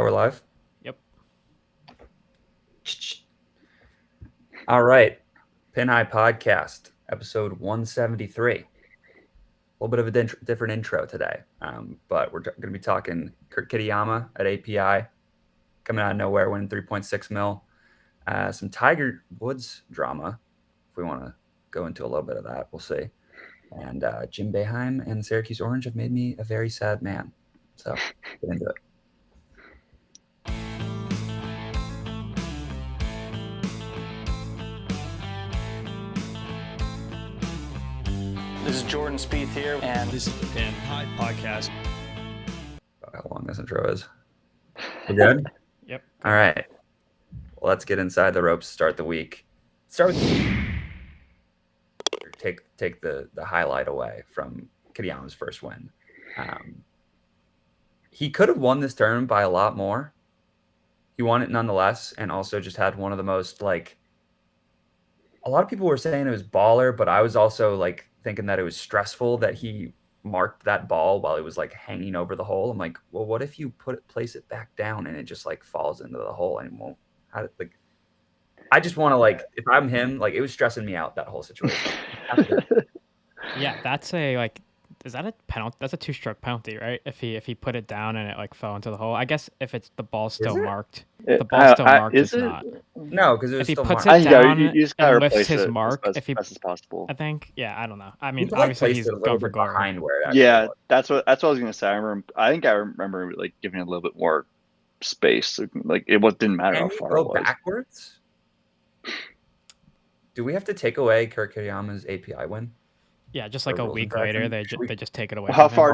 we're live. Yep. All right. Pin High Podcast, episode 173. A little bit of a different intro today, but we're going to be talking Kurt Kitayama at API, coming out of nowhere, winning 3.6 mil. Some Tiger Woods drama, if we want to go into a little bit of that, we'll see. And Jim Boeheim and Syracuse Orange have made me a very sad man. So, get into it. This is Jordan Spieth here, and this is the Pin High Podcast. How long this intro is. We're good? Yep. All right. Well, let's get inside the ropes to start the week. Start with take the highlight away from Kitayama's first win. He could have won this tournament by a lot more. He won it nonetheless, and also just had one of the most, like, a lot of people were saying it was baller, but I was also like thinking that it was stressful that he marked that ball while it was like hanging over the hole. I'm like, well, what if you place it back down and it just like falls into the hole and won't? I just want to, like, if I'm him, like, it was stressing me out, that whole situation. Yeah, that's is that a penalty? That's a 2-stroke penalty, right? If he put it down and it like fell into the hole. I guess if it's the ball's still marked, the ball's still marked. It's not. No, because if he still puts marked. it down you just gotta and lifts replace his it mark, as fast as possible. I think. Yeah, I don't know. I mean, Like, obviously he's going for guard. behind where it was. That's what I was gonna say. I think I remember like giving it a little bit more space. Like it didn't matter how far it was. Backwards. Do we have to take away Kurt Kitayama's API win? Yeah, just like a week later, they just take it away. How far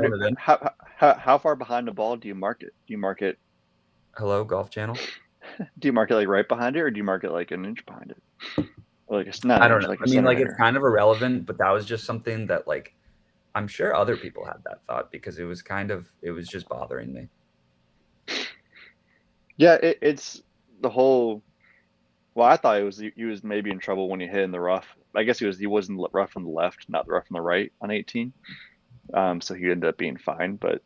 behind the ball do you mark it? Do you mark it? Hello, Golf Channel. Do you mark it like right behind it, or do you mark it like an inch behind it? Like it's not. I don't know. Like, I mean, like, it's kind of irrelevant, but that was just something that, like, I'm sure other people had that thought because it was just bothering me. Yeah, it's the whole. Well, I thought he was maybe in trouble when he hit in the rough. I guess he wasn't rough on the left, not the rough on the right on 18. So he ended up being fine, but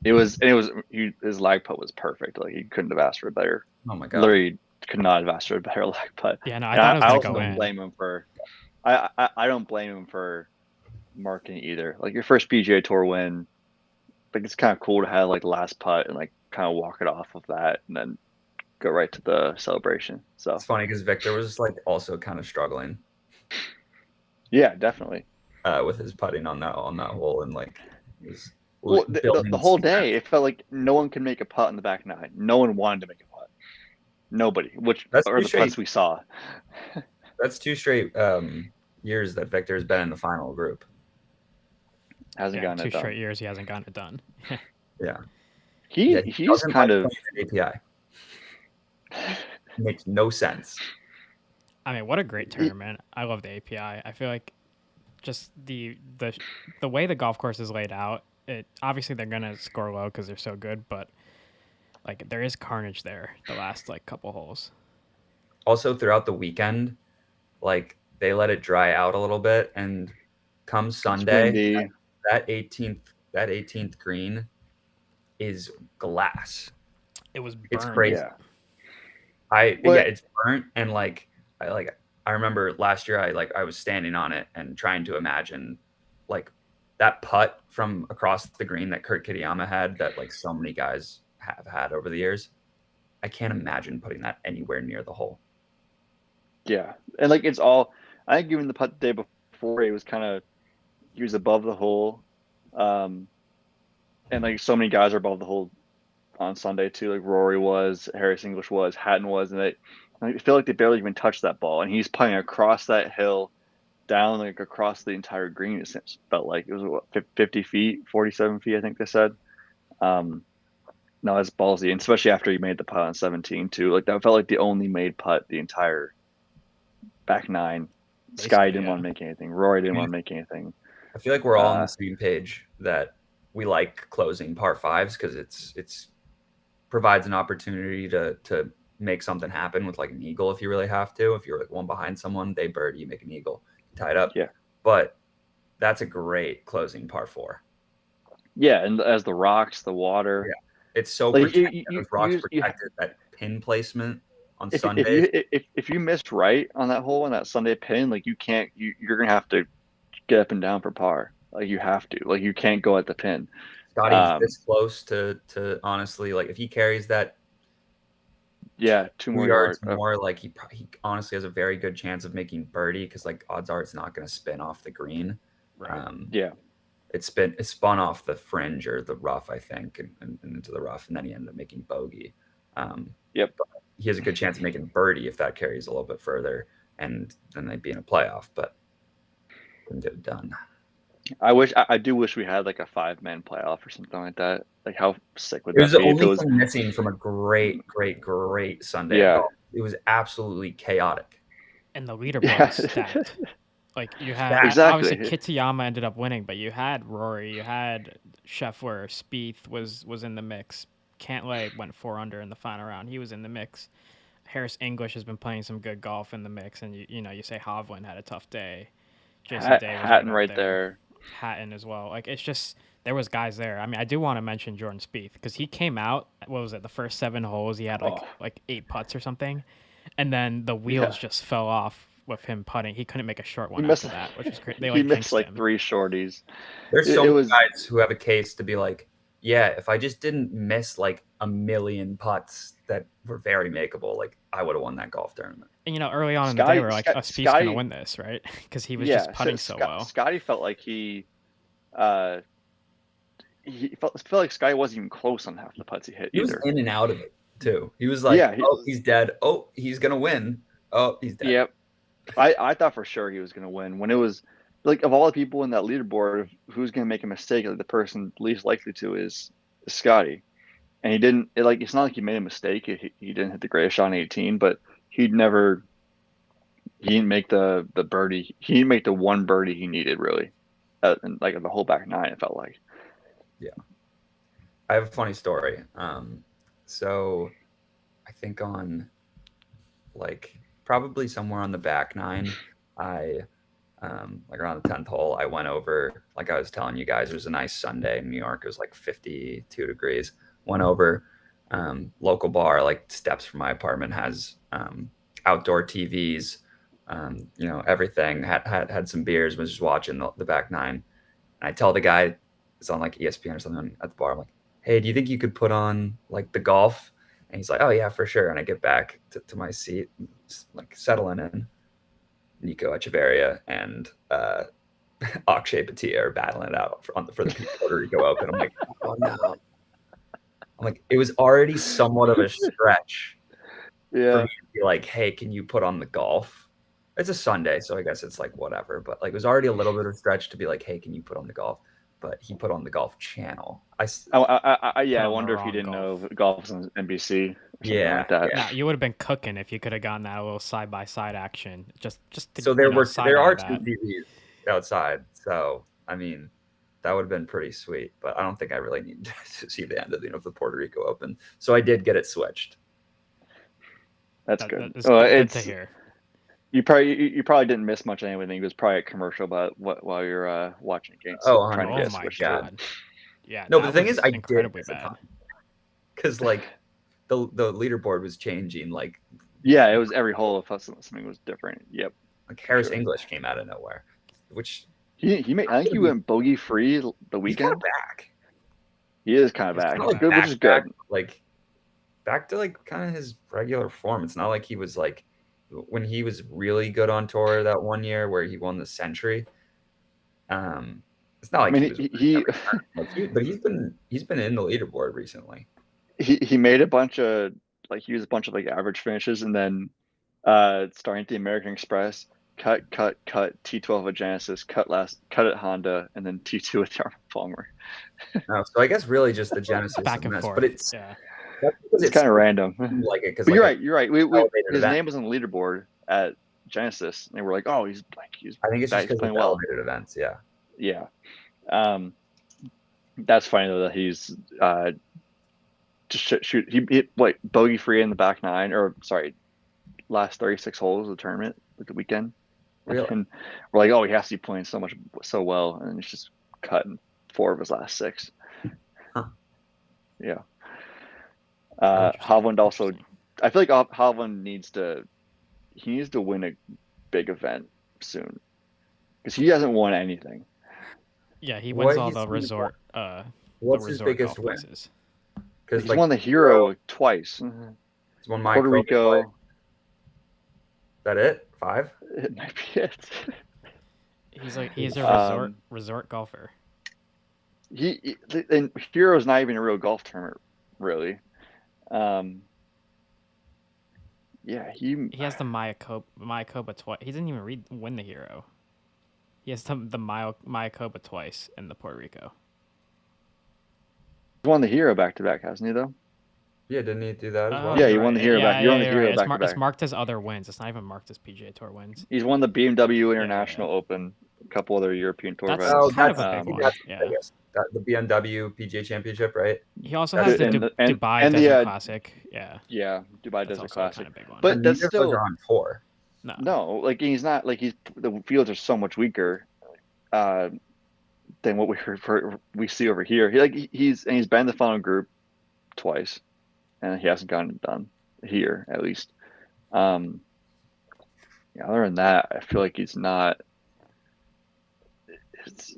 his lag putt was perfect. Like he couldn't have asked for a better. Oh my god! Literally could not have asked for a better lag putt. Yeah, no, I thought it was also don't blame him for. I don't blame him for marking either. Like your first PGA Tour win, like it's kind of cool to have like the last putt and like kind of walk it off of that and then go right to the celebration. So it's funny because Victor was like also kind of struggling. Yeah, definitely. With his putting on that hole and like the whole day, it felt like no one could make a putt in the back nine. No one wanted to make a putt. Nobody. Are the putts we saw. That's 2 straight years that Victor has been in the final group. Hasn't gotten it done. 2 straight years he hasn't gotten it done. Yeah. He's kind of API. Makes no sense. I mean, what a great tournament. I love the API. I feel like just the way the golf course is laid out, obviously they're going to score low because they're so good, but like there is carnage there the last like couple holes. Also throughout the weekend, like they let it dry out a little bit, and come Sunday, that 18th green is glass. It was burnt. It's crazy. Yeah. It's burnt, and I remember last year I was standing on it and trying to imagine like that putt from across the green that Kurt Kitayama had that like so many guys have had over the years. I can't imagine putting that anywhere near the hole. Yeah. And like it's all, I think even the putt the day before he was above the hole. And like so many guys are above the hole on Sunday too. Like Rory was, Harris English was, Hatton was, and I feel like they barely even touched that ball. And he's putting across that hill, down like across the entire green. It felt like it was 50 feet, 47 feet, I think they said. No, that's ballsy, and especially after he made the putt on 17 too. Like that felt like the only made putt the entire back nine. Sky didn't want to make anything. Rory didn't want to make anything. I feel like we're all on the same page that we like closing par fives because it's provides an opportunity to make something happen with like an eagle if you really have to. If you're like one behind someone, they birdie, you make an eagle, tie it up. Yeah. But that's a great closing par four. Yeah, and as the rocks, the water. Yeah. It's so Like protected. Those rocks you protected. That pin placement on if Sundays. if you miss right on that hole on that Sunday pin, like you're gonna have to get up and down for par. Like you have to. Like you can't go at the pin. Scotty's this close to honestly, like if he carries that Yeah, 2 more yards yard. more, like he honestly has a very good chance of making birdie because like odds are it's not going to spin off the green. Right. Yeah. It spun off the fringe or the rough, I think, and into the rough, and then he ended up making bogey. Yep. But he has a good chance of making birdie if that carries a little bit further, and then they'd be in a playoff, but couldn't get it done. I do wish we had like a 5-man playoff or something like that. Like how sick would It was that the be if it only was? thing missing from a great Sunday Yeah. of golf. It was absolutely chaotic. And the leaderboard Yeah. was stacked. Like you had Exactly. obviously Kitayama ended up winning, but you had Rory, you had Scheffler, Spieth was in the mix. Cantlay went 4 under in the final round. He was in the mix. Harris English has been playing some good golf in the mix, and you say Hovland had a tough day. Jason Day was Hatton right right up there. Hatton as well. Like it's just there was guys there. I mean, I do want to mention Jordan Spieth because he came out. What was it? The first 7 holes, he had like 8 putts or something, and then the wheels just fell off with him putting. He couldn't make a short one after that, which was crazy. He missed like him. 3 shorties. There's so many guys who have a case to be like, yeah, if I just didn't miss like a million putts that were very makeable, like I would have won that golf tournament. And early on in the day, we were like, Spieth's gonna win this, right? Because he was just putting so well. Scotty felt like he felt like Scotty wasn't even close on half the putts he hit. He was either. in and out of it too. He was like, oh, he's dead. Oh, he's gonna win. Oh, he's dead. Yep. I thought for sure he was gonna win. When it was like of all the people in that leaderboard, who's gonna make a mistake, like the person least likely to is Scotty. And he didn't. It's not like he made a mistake. He didn't hit the greatest shot on 18, but he didn't make the birdie. He didn't make the one birdie he needed really, and like the whole back 9. It felt like. Yeah, I have a funny story. So I think on like probably somewhere on the back 9, I like around the 10th hole, I went over. Like I was telling you guys, it was a nice Sunday in New York. It was like 52 degrees. Went over, local bar, like steps from my apartment has outdoor TVs, everything. Had some beers, was just watching the back 9. And I tell the guy, it's on like ESPN or something at the bar, I'm like, hey, do you think you could put on like the golf? And he's like, oh yeah, for sure. And I get back to my seat, like settling in. Nico Echeverria and Akshay Patia are battling it out for the Puerto Rico Open. I'm like, oh no. I'm like, it was already somewhat of a stretch for me to be like, hey, can you put on the golf? It's a Sunday, so I guess it's like whatever. But like, it was already a little bit of a stretch to be like, hey, can you put on the golf? But he put on the Golf Channel. I wonder if he didn't know golf was on NBC. Yeah, like that. Nah, you would have been cooking if you could have gotten that little side by side action. Just to, so there are 2 that. TVs outside. So I mean, that would have been pretty sweet, but I don't think I really needed to see the end of the Puerto Rico Open. So I did get it switched. That's good. It's good to hear. You probably didn't miss much of anything. It was probably a commercial about while you're watching a game. So trying to get my switched god! Yeah. No, but the thing is, I incredibly did bad because like the leaderboard was changing. Like it was every hole if something was different. Yep. Like Harris English came out of nowhere, which he made. I think he went bogey free the weekend. He's kind of back. He is kind of back. Like good, which is good. Like back to like kind of his regular form. It's not like he was like when he was really good on tour that one year where he won the Century. It's not like but he's been in the leaderboard recently. He made a bunch of like like average finishes, and then starting at the American Express, cut T12 at Genesis, cut at Honda, and then T2 at the Arnold Palmer. No, so I guess really just the Genesis back and forth, but it's it's kind of random. Like it, but like you're right. His name was on the leaderboard at Genesis, and they were like, "Oh, he's I think it's just because playing of well." elevated events, yeah. Yeah, that's funny though that he's just shoot. He hit bogey free in the back 9, or sorry, last 36 holes of the tournament, like the weekend. Really? And we're like, oh, he has to be playing so well, and he's just cutting 4 of his last 6. Huh. Yeah. Hovland also. Interesting. I feel like Hovland needs to win a big event soon because he hasn't won anything. Yeah, he What wins all he's the won- resort. What's the his resort biggest golf win? places. Because He's won the Hero twice. he's won my Puerto Rico. Is that it? 5? It might be it. He's a resort golfer. And Hero's not even a real golf tournament, really. Yeah, He has the Mayakoba twice. He didn't even win the Hero. He has the Mayakoba twice in the Puerto Rico. he's won the Hero back to back, hasn't he? Though. Yeah, didn't he do that as well? Yeah, he won the Hero back. He won the you're Hero right. back to back. It's marked as other wins. It's not even marked as PGA Tour wins. He's won the BMW International Open, a couple other European Tour That's events. kind of a big one. Yeah. The BMW PGA Championship, right? He also has the Dubai Desert Classic. Yeah. Yeah, Dubai That's Desert also Classic. kind of big one. But that's neither of still those are on tour. no. Like he's not like the fields are so much weaker than what we see over here. He's been in the final group twice, and he hasn't gotten it done here at least. Yeah, other than that, I feel like he's not. It's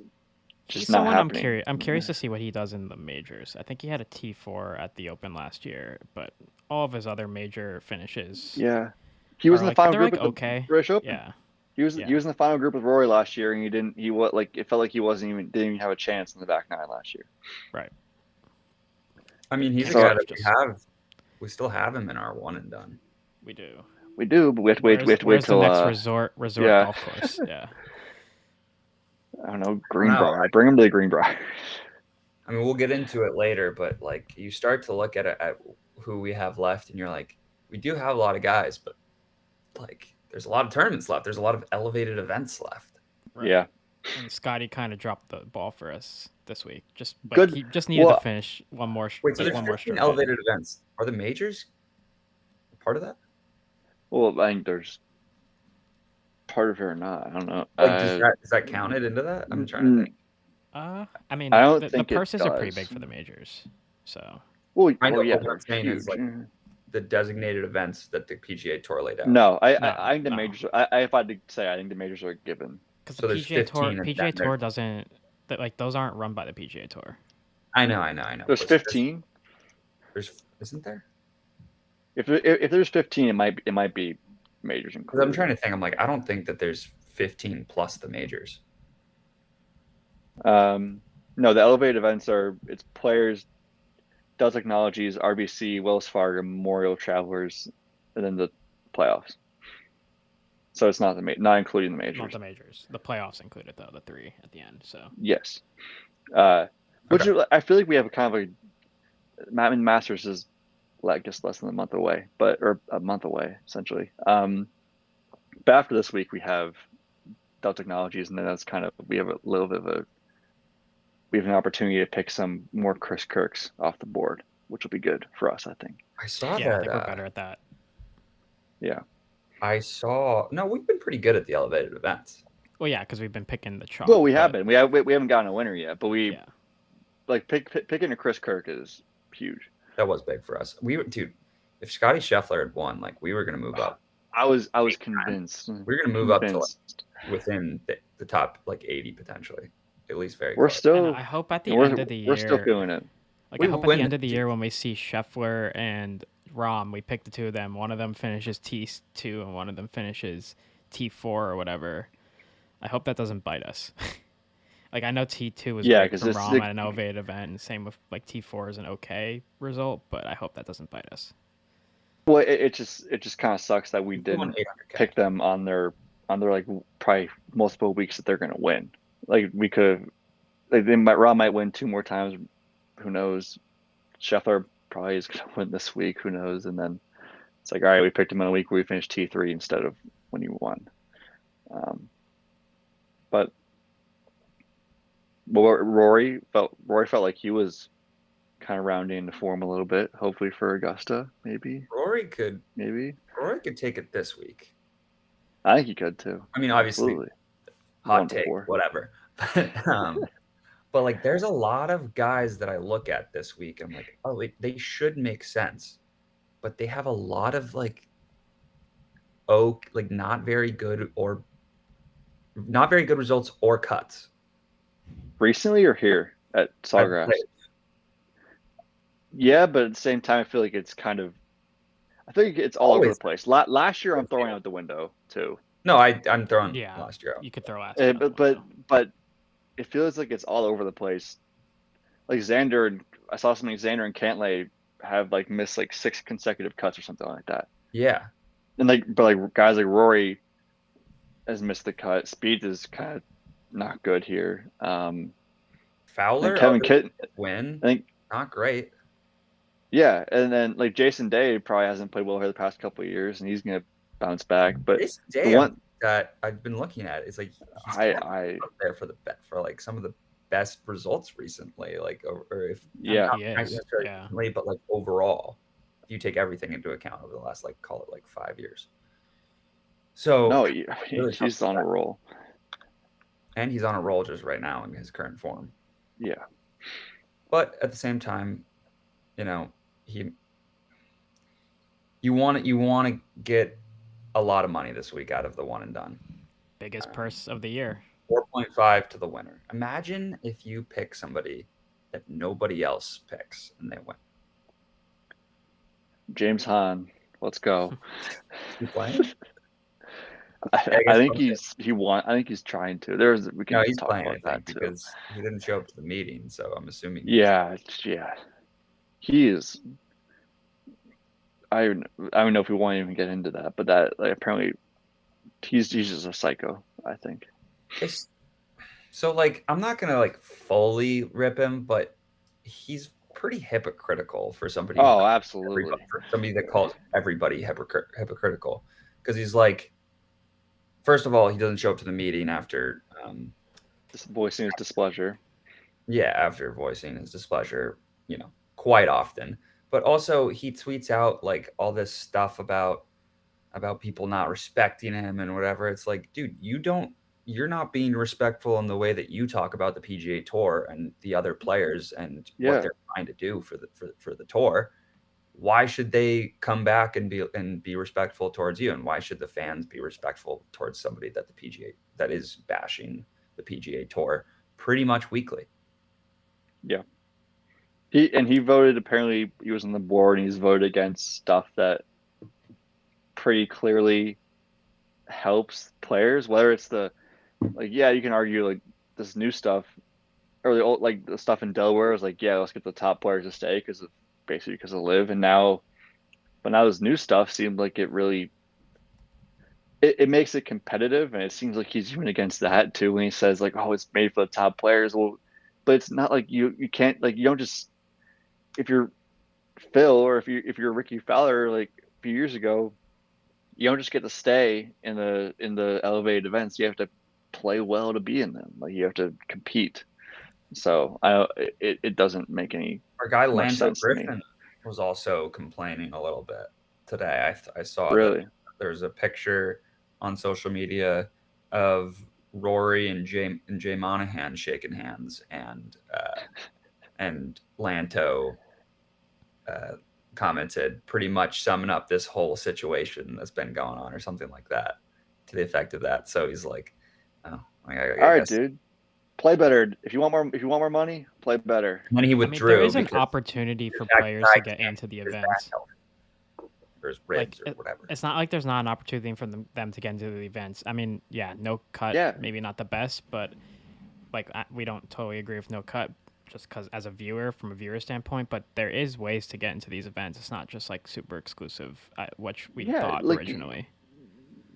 just He's not someone happening. I'm curious to see what he does in the majors. I think he had a T4 at the Open last year, but all of his other major finishes. Yeah, he was in the final group with the British Open. Yeah. He was in the final group with Rory last year, and it felt like he didn't even have a chance in the back nine last year. Right. I mean, he's a guy that we still have him in our one and done. We do. We do, but we have to wait. We have to wait till the next resort golf course. Yeah. I don't know, Greenbrier. Bring him to the Greenbrier. I mean, we'll get into it later, but like you start to look at who we have left, and you're like, we do have a lot of guys, but like there's a lot of tournaments left. There's a lot of elevated events left. Right. Yeah. And Scotty kind of dropped the ball for us this week. Good. He just needed to finish one more. Wait, so there's 15 elevated events. Are the majors part of that? Well, I think there's part of it or not. I don't know. Does that count it into that? I'm trying to think. I mean, I don't think the purses are pretty does. big for the majors. So. Well, I know yeah, what I'm saying is like the designated events that the PGA Tour laid out. No, I think the majors. If I had to say, I think the majors are given. Because the PGA Tour doesn't. Those aren't run by the PGA Tour. I know. There's 15. Isn't there? If there's 15, it might be majors included. I'm trying to think. I'm like, I don't think that there's 15 plus the majors. No, the elevated events it's Players, Dell Technologies, RBC, Wells Fargo, Memorial, Travelers, and then the playoffs. So it's not including the majors. Not the majors. The playoffs included though, the 3 at the end. So yes, which I feel like we have a kind of Masters is just less than a month away, or a month away essentially. But after this week we have Dell Technologies, and then that's kind of we have an opportunity to pick some more Chris Kirks off the board, which will be good for us, I think. I saw that. I think we're better at that. Yeah. No, we've been pretty good at the elevated events. Well, yeah, because we've been picking the chalk. Well, we have been. We haven't gotten a winner yet, but picking a Chris Kirk is huge. That was big for us. Dude, if Scotty Scheffler had won, we were going to move up. I was convinced. We were going to move up to within the top 80 potentially, at least very. We're close. still. I hope at the end of the year. We're still feeling it. I hope at the end of the year when we see Scheffler and Rahm, we pick the two of them. One of them finishes T2 and one of them finishes T4 or whatever. I hope that doesn't bite us. I know T2 was great from Rahm at an elevated event, and same with T4 is an okay result, but I hope that doesn't bite us. Well, it just kind of sucks that we didn't pick them on their probably multiple weeks that they're going to win. We could have, Rahm might win 2 more times. Who knows? Scheffler probably is going to win this week. Who knows? And then it's all right, we picked him in a week where we finished T3 instead of when he won. But Rory felt like he was kind of rounding into form a little bit. Hopefully for Augusta, maybe. Rory could take it this week. I think he could too. I mean, obviously, absolutely. hot take, whatever. But like, there's a lot of guys that I look at this week. I'm like, oh, they should make sense, but they have a lot of like, not very good results or cuts. Recently or here at Sawgrass? Yeah, but at the same time, I feel like it's kind of. I think it's all over the place. Last year, I'm throwing out the window too. No, I'm throwing Yeah, last year out. you could throw last year out the window. But it feels like it's all over the place. Like Xander, I saw something. Xander and Cantlay have like missed like 6 consecutive cuts or something like that. Yeah, And like guys like Rory has missed the cut. Speed is kind of not good here. Fowler, Kevin Kitt win. I think not great. Yeah, and then like Jason Day probably hasn't played well here the past couple of years, and he's gonna bounce back. But Jason Day, the one that I've been looking at is like he's up there for like some of the best results recently. Like, or if Yeah, not he is. necessarily Yeah. recently, but like overall, if you take everything into account over the last like call it like 5 years. So no, really he's on a roll. And he's on a roll just right now in his current form. Yeah. But at the same time, you know, you want to get a lot of money this week out of the one and done. Biggest purse of the year. 4.5 to the winner. Imagine if you pick somebody that nobody else picks and they win. James Hahn, let's go. You playing? I think he won. I think he's trying to. We can he's talk playing, about that too. Because he didn't show up to the meeting, so I'm assuming. Yeah. He is. I don't know if we want to even get into that, but that like, apparently he's just a psycho. I think. So like, I'm not gonna like fully rip him, but he's pretty hypocritical for somebody. Oh, absolutely. For somebody that calls everybody hypocritical, because he's like, first of all, he doesn't show up to the meeting after voicing his displeasure. Yeah, after voicing his displeasure, quite often. But also, he tweets out like all this stuff about people not respecting him and whatever. It's like, dude, you're not being respectful in the way that you talk about the PGA Tour and the other players and what they're trying to do for the tour. Why should they come back and be respectful towards you? And why should the fans be respectful towards somebody that is bashing the PGA Tour pretty much weekly? Yeah. He voted, apparently he was on the board and he's voted against stuff that pretty clearly helps players, whether it's you can argue like this new stuff or the old, like the stuff in Delaware is like, let's get the top players to stay because of LIV, and now this new stuff seemed like it really it makes it competitive, and it seems like he's even against that too when he says like, oh, it's made for the top players. Well, but it's not like you can't, like, you don't just, if you're Phil or if you're Ricky Fowler like a few years ago, you don't just get to stay in the elevated events. You have to play well to be in them. Like, you have to compete. So it doesn't make any. Our guy Lance Griffin was also complaining a little bit today. I saw really there's a picture on social media of Rory and Jay Monahan shaking hands, and Lanto commented pretty much summing up this whole situation that's been going on or something like that, to the effect of that. So he's like, oh, all right, dude, play better. If you want more money, play better. And then he withdrew. There is an opportunity for players to get into the events. Or ribs or whatever. It's not like there's not an opportunity for them to get into the events. I mean, no cut, maybe not the best, but like we don't totally agree with no cut just because as a viewer, from a viewer standpoint, but there is ways to get into these events. It's not just like super exclusive, which we thought originally.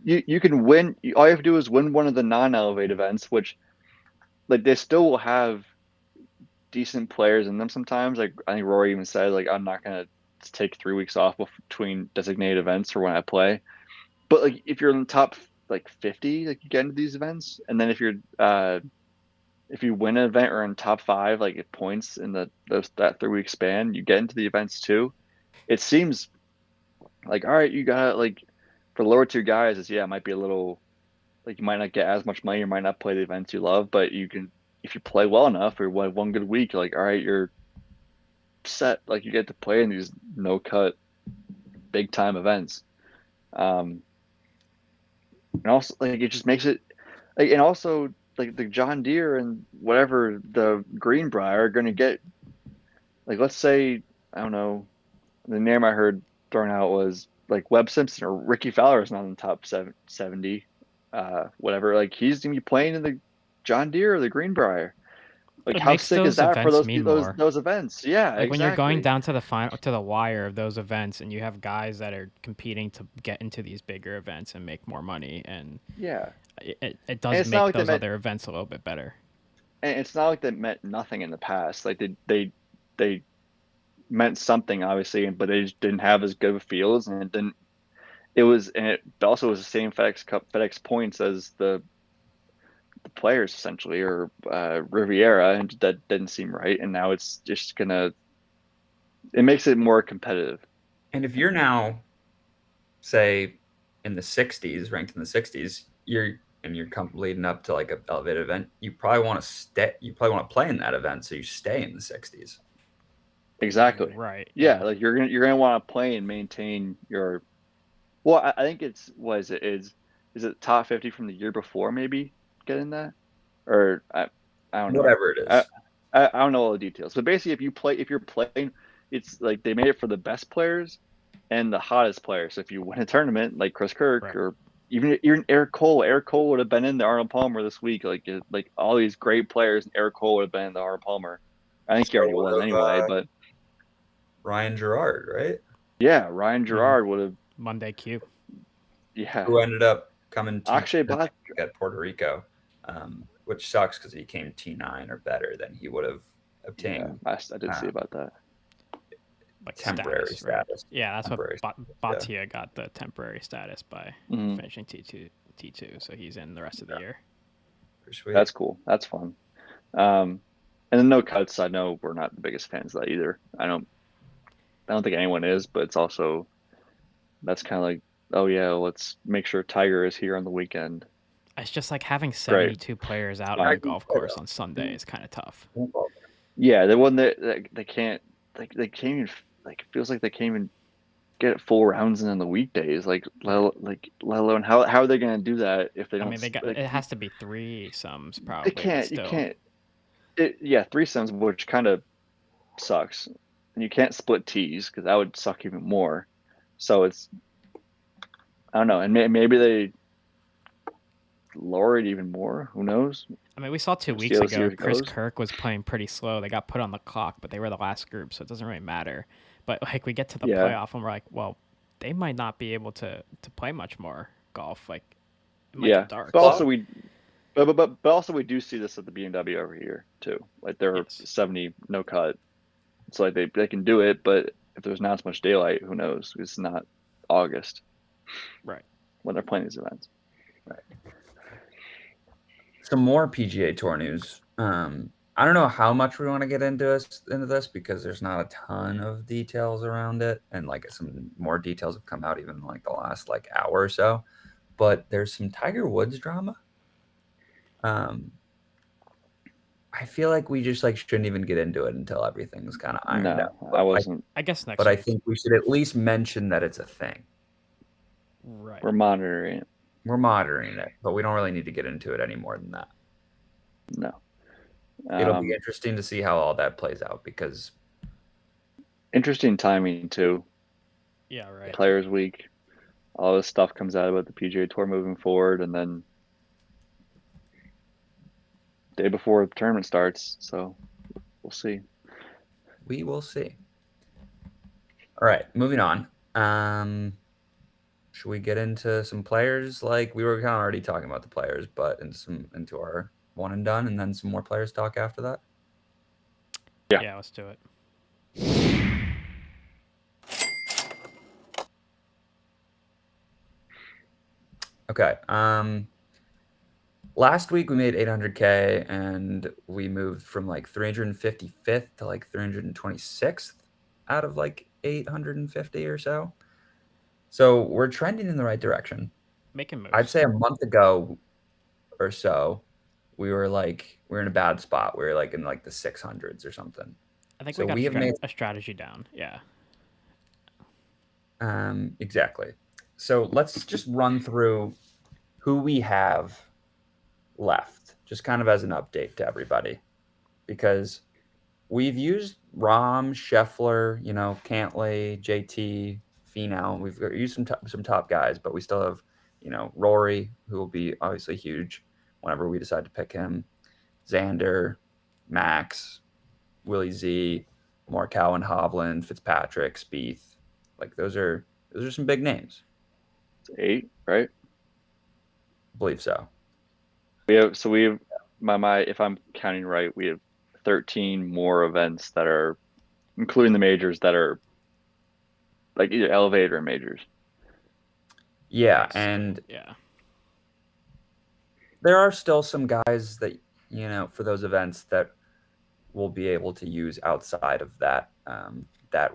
You can win. All you have to do is win one of the non-elevate events, which like they still will have decent players in them sometimes. Like I think Rory even said, like, I'm not going to take 3 weeks off between designated events for when I play. But like if you're in the top like 50, like you get into these events, and then if you win an event or in top 5, like points in that 3-week span, you get into the events too. It seems like, all right, you got like for lower tier guys, it might be a little like you might not get as much money, you might not play the events you love, but you can if you play well enough or one good week, you're like, all right, you're set. Like you get to play in these no cut big time events. And also like it just makes it like, and also like the John Deere and whatever the Greenbrier are going to get, like, let's say, I don't know, the name I heard thrown out was like Webb Simpson or Ricky Fowler is not in the top 70, whatever. Like he's going to be playing in the John Deere or the Greenbrier. Like It how makes sick is those that for events those mean those more. those events? Yeah, Like when you're going exactly. down to the final to the wire of those events, and you have guys that are competing to get into these bigger events and make more money, and Yeah, it and does it's not make like they those meant, other events a little bit better. and it's not like they meant nothing in the past. Like they meant something obviously, but they just didn't have as good of fields, and it didn't. It was, and it also was the same FedEx Cup, FedEx points as the players essentially, or Riviera, and that didn't seem right. And now it's just gonna, it makes it more competitive. And if you're now, say, in the 60s, ranked in the 60s, you're leading up to like a elevated event, you probably want to stay. You probably want to play in that event, so you stay in the 60s. Exactly. Right. Yeah, Yeah. like you're gonna want to play and maintain your. Well, I think it's, what is it top 50 from the year before, maybe getting that, or I don't know. Whatever it I, is. I don't know all the details, but basically, if you're playing, it's like they made it for the best players and the hottest players. So if you win a tournament like Chris Kirk, Right. or even Eric Cole would have been in the Arnold Palmer this week. Like all these great players, and Eric Cole would have been in the Arnold Palmer. I think he So already would was anyway, have but Ryan Gerard, right? yeah, Ryan Gerard would have. Monday Q. Yeah, Who ended up coming Akshay T9 Bhatt. at Puerto Rico, which sucks because he came T9 or better than he would have Yeah, obtained I did see about that. Like temporary status, right? status. Yeah, that's Temporary what status, Batia got the temporary status by Mhm. finishing T2, so he's in the rest of the year. Pretty sweet. That's cool. That's fun. And the no cuts, I know we're not the biggest fans of that either. I don't think anyone is, but it's also, that's kind of like, oh yeah, let's make sure Tiger is here on the weekend. It's just like having Great. 72 players out Fine. on the golf course on Sunday is kind of tough. Yeah, the one that they can't, like they can't even, like it feels like they can't even get 4 rounds in on the weekdays. Like let alone how are they going to do that if they I don't, mean, like, it has to be threesomes they probably, but can't, you still. can't. Yeah, threesomes, which kind of sucks. And you can't split tees because that would suck even more. So it's, I don't know, and maybe they lower it even more. Who knows? I mean, we saw 2 We'll weeks see ago, how it Chris goes. Kirk was playing pretty slow. They got put on the clock, but they were the last group, so it doesn't really matter. But like we get to the Yeah, playoff, and we're like, well, they might not be able to play much more golf. Like it might yeah. get dark. But So, also but also we do see this at the BMW over here too. Like there are yes. 70 no cut. It's like they can do it, but if there's not as much daylight, who knows? It's not August Right. when they're playing these events. Some more PGA Tour news. I don't know how much we want to get into this because there's not a ton of details around it, and like some more details have come out even in like the last like hour or so. But there's some Tiger Woods drama. I feel like we just like shouldn't even get into it until everything's kind of ironed out. No, I wasn't. I guess next But I week. think we should at least mention that it's a thing. Right. We're monitoring it. We're monitoring it, but we don't really need to get into it any more than that. No. It'll be interesting to see how all that plays out because Interesting timing too. Yeah. Right. Players Week, all this stuff comes out about the PGA Tour moving forward, and then day before the tournament starts. So we'll see. we will see. All right, moving on. Should we get into some players? Like we were kind of already talking about the players, but into our one and done, and then some more players talk after that. Yeah. Let's do it. Okay. Last week we made 800K and we moved from like 355th to like 326th out of like 850 or so. So we're trending in the right direction. Making moves. I'd say a month ago or so, we were in a bad spot. We were like in like the 600s or something. I think So we got we have made a strategy down. Yeah. exactly. So let's just run through who we have left, just kind of as an update to everybody, because we've used Rom, Scheffler, Cantlay, JT, Finau. We've used some top guys, but we still have, Rory, who will be obviously huge whenever we decide to pick him. Xander, Max, Willie Z, Morikawa, Hovland, Fitzpatrick, Spieth. Like those are some big names. It's 8, right? I believe so. We have my if I'm counting right, we have 13 more events that are, including the majors, that are like either elevated or majors. Yeah, Nice. and Yeah. there are still some guys that for those events that we'll be able to use outside of that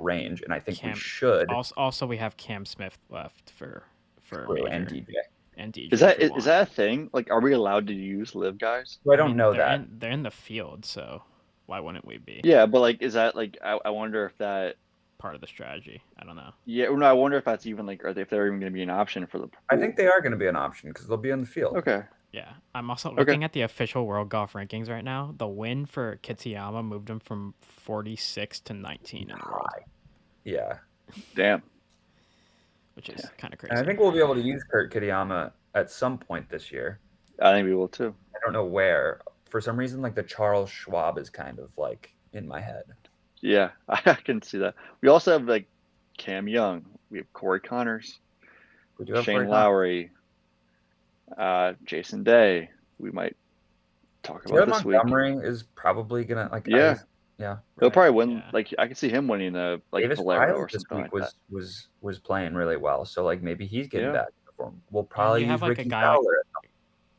range, and I think we Cam. should. Also, we have Cam Smith left for a True, and major, DJ. and DJ Is if that we is want. that a thing? Like, are we allowed to use live guys? So I don't mean, know they're that. they're in the field, so why wouldn't we be Yeah, but like, is that like? I wonder if that. part of the strategy? I don't know. Yeah, no, I wonder if that's even like, if they're even going to be an option for the pool. I think they are going to be an option because they'll be on the field. Okay. Yeah, I'm also Okay. looking at the official world golf rankings right now. The win for Kitayama moved him from 46 to 19 in the world, Yeah, Damn. which is kind of and I crazy. think we'll be able to use Kurt Kitayama at some point this year. I think we will too. I don't know where. For some reason, like the Charles Schwab is kind of like in my head. Yeah, I can see that. We also have like Cam Young. We have Corey Connors, We do have Shane Corey Connors. Lowry, Jason Day. We might talk about Taylor this week. Montgomery is probably gonna like. Yeah. Yeah. He'll Right, probably win. yeah. Like, I could see him winning the like Davis Valero Riley or this something week like that. was playing really well, so like maybe he's getting Yeah. back in form. We'll probably you use have like a Ricky guy Fowler.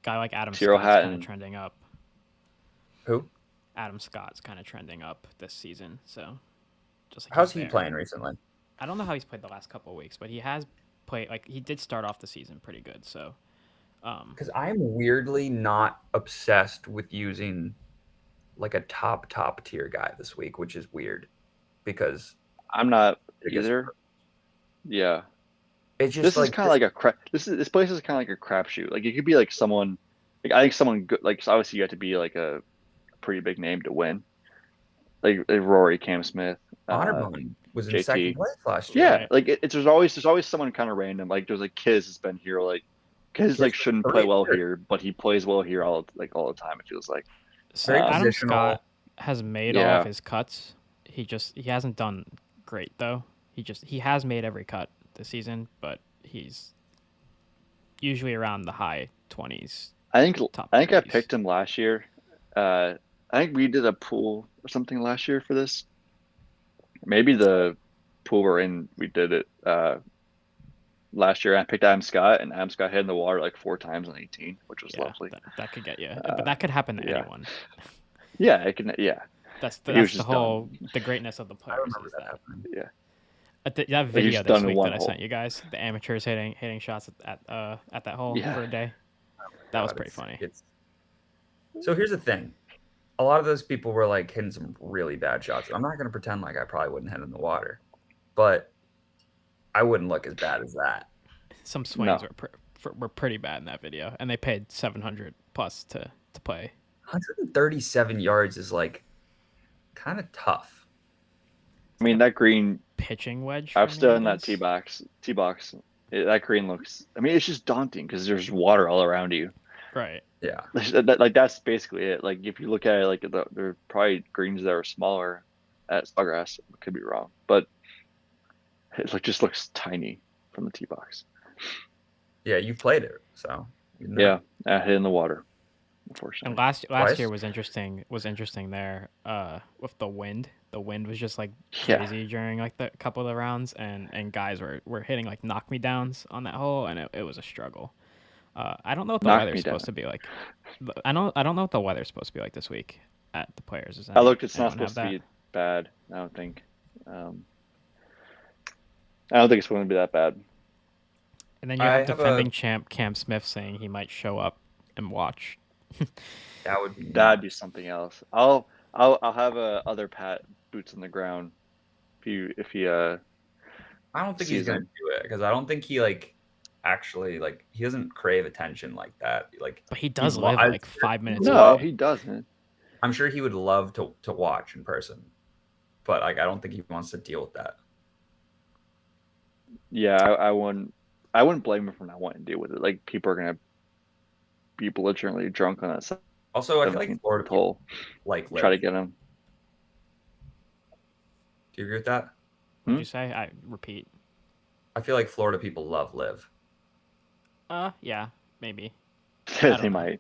like Adam Tyrrell Scott's kind Hatton. of trending up. Who? Adam Scott's kind of trending up this season, so just like How's he's he there. playing recently? I don't know how he's played the last couple of weeks, but he has played. Like he did start off the season pretty good. So, Because I'm weirdly not obsessed with using like a top tier guy this week, which is weird because I'm not it gets- either. Yeah. it's just This like is kind of like a crap. This place is kind of like a crapshoot. Like, it could be like someone. Like, I think someone good. Like, so obviously you have to be like a pretty big name to win. Like Rory, Cam Smith, Honorman was in JT. second place last year. Yeah, Right. like there's always someone kind of random. Like, there's like Kiz has been here. Like, Kiz like shouldn't play well here, but he plays well here all the time. It feels like. So Very Adam positional. Scott has made all Yeah. of his cuts. He hasn't done great though. He has made every cut this season, but he's usually around the high 20s. I think Top I 30s. picked him last year. I think we did a pool or something last year for this. Maybe the pool we're in, we did it last year. I picked Adam Scott, and Adam Scott hit in the water like 4 times on 18, which was Yeah, lovely. that could get you, but that could happen to yeah. anyone. Yeah, it can. Yeah, That's He was the just whole the greatness of the I players remember is that that. happening. yeah. That video just this done in week one that I hole. sent you guys, the amateurs hitting shots at that hole Yeah. for a day. That was God, pretty funny. So here's the thing. A lot of those people were like hitting some really bad shots. I'm not going to pretend like I probably wouldn't hit in the water, but I wouldn't look as bad as that. Some swings No. were pretty bad in that video, and they paid 700 plus to play. 137 yards is like kind of tough. I mean, that green. Pitching wedge. I've for stood me, in I that guess. tee box. That green looks. I mean, it's just daunting because there's water all around you. Right. Yeah. Like, that's basically it. Like, if you look at it, like there are probably greens that are smaller at Sawgrass. I could be wrong, but it just looks tiny from the tee box. Yeah, you played it, so you know. Yeah, I hit in the water, unfortunately. And last Twice? year was interesting. there. With the wind. The wind was just like Yeah. crazy during like the couple of the rounds, and guys were hitting like knock me downs on that hole, and it was a struggle. I don't know what the Knock weather's me supposed to be like. I don't know what the weather's supposed to be like this week at the Players. Is I looked. It's not anyone have supposed to that? be bad. I don't think. I don't think it's going to be that bad. And then you I have have defending champ Cam Smith saying he might show up and watch That would be That'd nuts. be something else. I'll have other Pat boots on the ground if he I don't think he's sees gonna him. do it because I don't think he like actually like he doesn't crave attention like that. Like But he he, does live like 5 minutes No, away. he doesn't. I'm sure he would love to watch in person, but like I don't think he wants to deal with that. Yeah, I wouldn't blame him for not wanting to deal with it. Like people are gonna be belligerently drunk on that Also, I feel like 17th Florida people hole. like Try to live. get him. Do you agree with that? What'd you say? I repeat. I feel like Florida people love live. Yeah, maybe. I They don't know. might.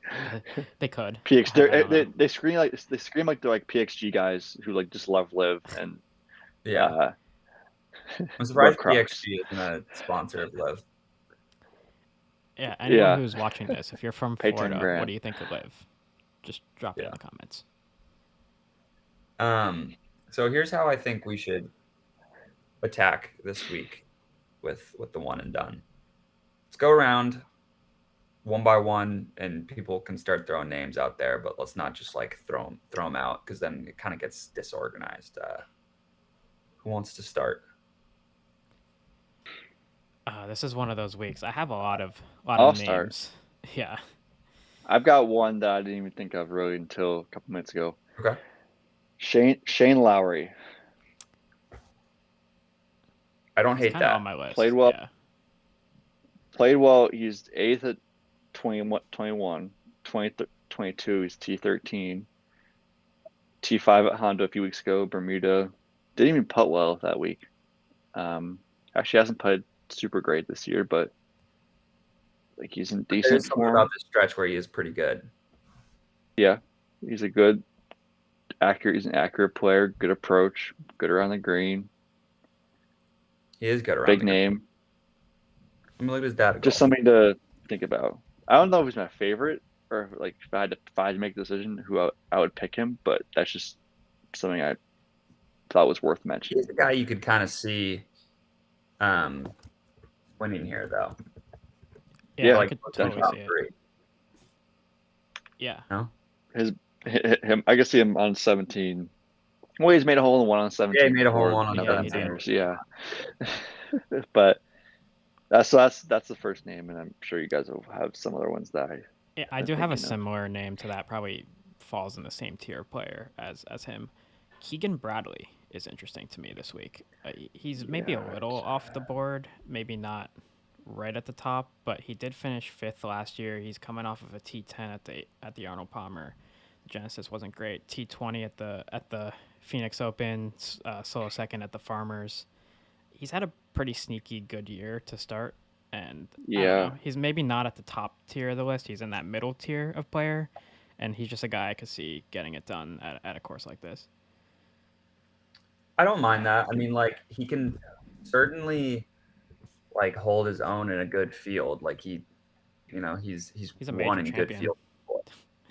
They could. PX, I don't know. they scream like they're like PXG guys who like just love live and Yeah, I'm wear surprised Crocs. PXG isn't a sponsor of live. Yeah, anyone Yeah, who's watching this, if you're from pay 10 Florida, what grand. do you think of live? Just drop it in Yeah. the comments. So here's how I think we should attack this week with the one and done. Let's go around one by one, and people can start throwing names out there, but let's not just like throw them out because then it kind of gets disorganized. Who wants to start? This is one of those weeks. I have a lot of I'll names. start. Yeah. I've got one that I didn't even think of really until a couple minutes ago. Okay. Shane Lowry I don't It's hate kind of that. on my list. Played well. Yeah. played well. He's 8th at 21, 22. He's T13, T5 at Honda a few weeks ago. Bermuda didn't even putt well that week. Actually hasn't putted super great this year, but like he's in decent There's something form. about this stretch where he is pretty good. Yeah, he's a good, accurate. He's an accurate player. Good approach. Good around the green. He is good around Big the green. name. I mean, look at his data. Just something to think about. I don't know if he's my favorite or like if I had to make a decision who I would pick him, but that's just something I thought was worth mentioning. He's the guy you could kind of see winning here, though. Yeah, I like could definitely. totally see it. three. Yeah. No? Him, I could see him on 17. Well, he's made a hole in one on 17. Yeah, he made a hole in before, one on you know, that 17. matters. Yeah. But that's the first name, and I'm sure you guys will have some other ones that Yeah, I do have a similar name to that. Probably falls in the same tier of player as him. Keegan Bradley is interesting to me this week. He's maybe a little off the board, maybe not right at the top, but he did finish 5th last year. He's coming off of a T10 at the Arnold Palmer. Genesis wasn't great. T20 at the Phoenix Open, solo second at the Farmers. He's had a pretty sneaky good year to start, and I don't know, he's maybe not at the top tier of the list. He's in that middle tier of player, and he's just a guy I could see getting it done at a course like this. I don't mind that. I mean, like he can certainly like hold his own in a good field. Like he's a won major in champion. good field.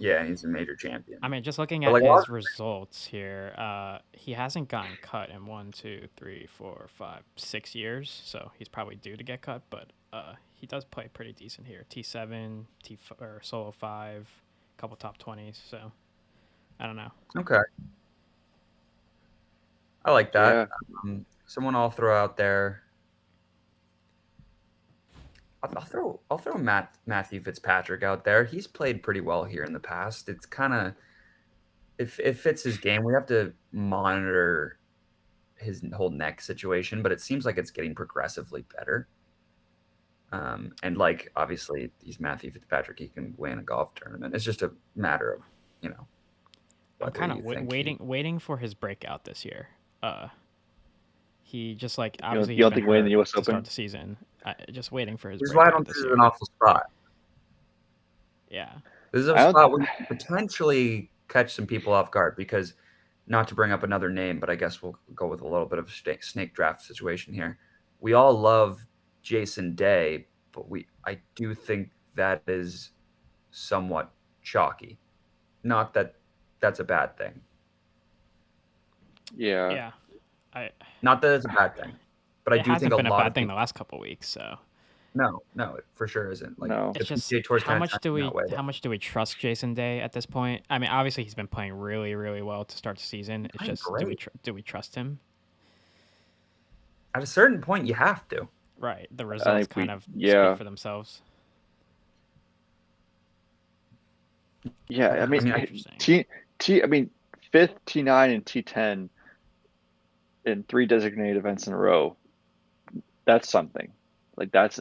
Yeah, he's a major champion. I mean, just looking But, at like, his results here, he hasn't gotten cut in 1, 2, 3, 4, 5, 6 years, so he's probably due to get cut. But he does play pretty decent here. T7, or solo 5, a couple top 20s. So I don't know. Okay, I like that. Someone I'll throw out there. I'll throw Matthew Fitzpatrick out there. He's played pretty well here in the past. It's kind of it fits his game. We have to monitor his whole neck situation, but it seems like it's getting progressively better. And like obviously he's Matthew Fitzpatrick. He can win a golf tournament. It's just a matter of I'm kind of waiting for his breakout this year. He just like obviously you don't think winning the U.S. Open? Start the season. Just waiting for his. This is breakout why I don't this think year. this is an awful spot. Yeah, this is a spot where you can potentially catch some people off guard because, not to bring up another name, but I guess we'll go with a little bit of a snake draft situation here. We all love Jason Day, but I do think that is somewhat chalky. Not that that's a bad thing. Yeah. Not that it's a bad thing, but I do think hasn't been a lot bad of thing people, the last couple of weeks. So No, it for sure isn't. Like No. the It's just PGA Tour's how kind of much do trending we that way. how much do we trust Jason Day at this point? I mean, obviously he's been playing really, really well to start the season. It's Playing just great. do we trust him? At a certain point, you have to. Right. The I results think kind of yeah. speak for themselves. Yeah, I I mean, mean, I mean, fifth T9 and T10 in 3 designated events in a row. That's something. Like that's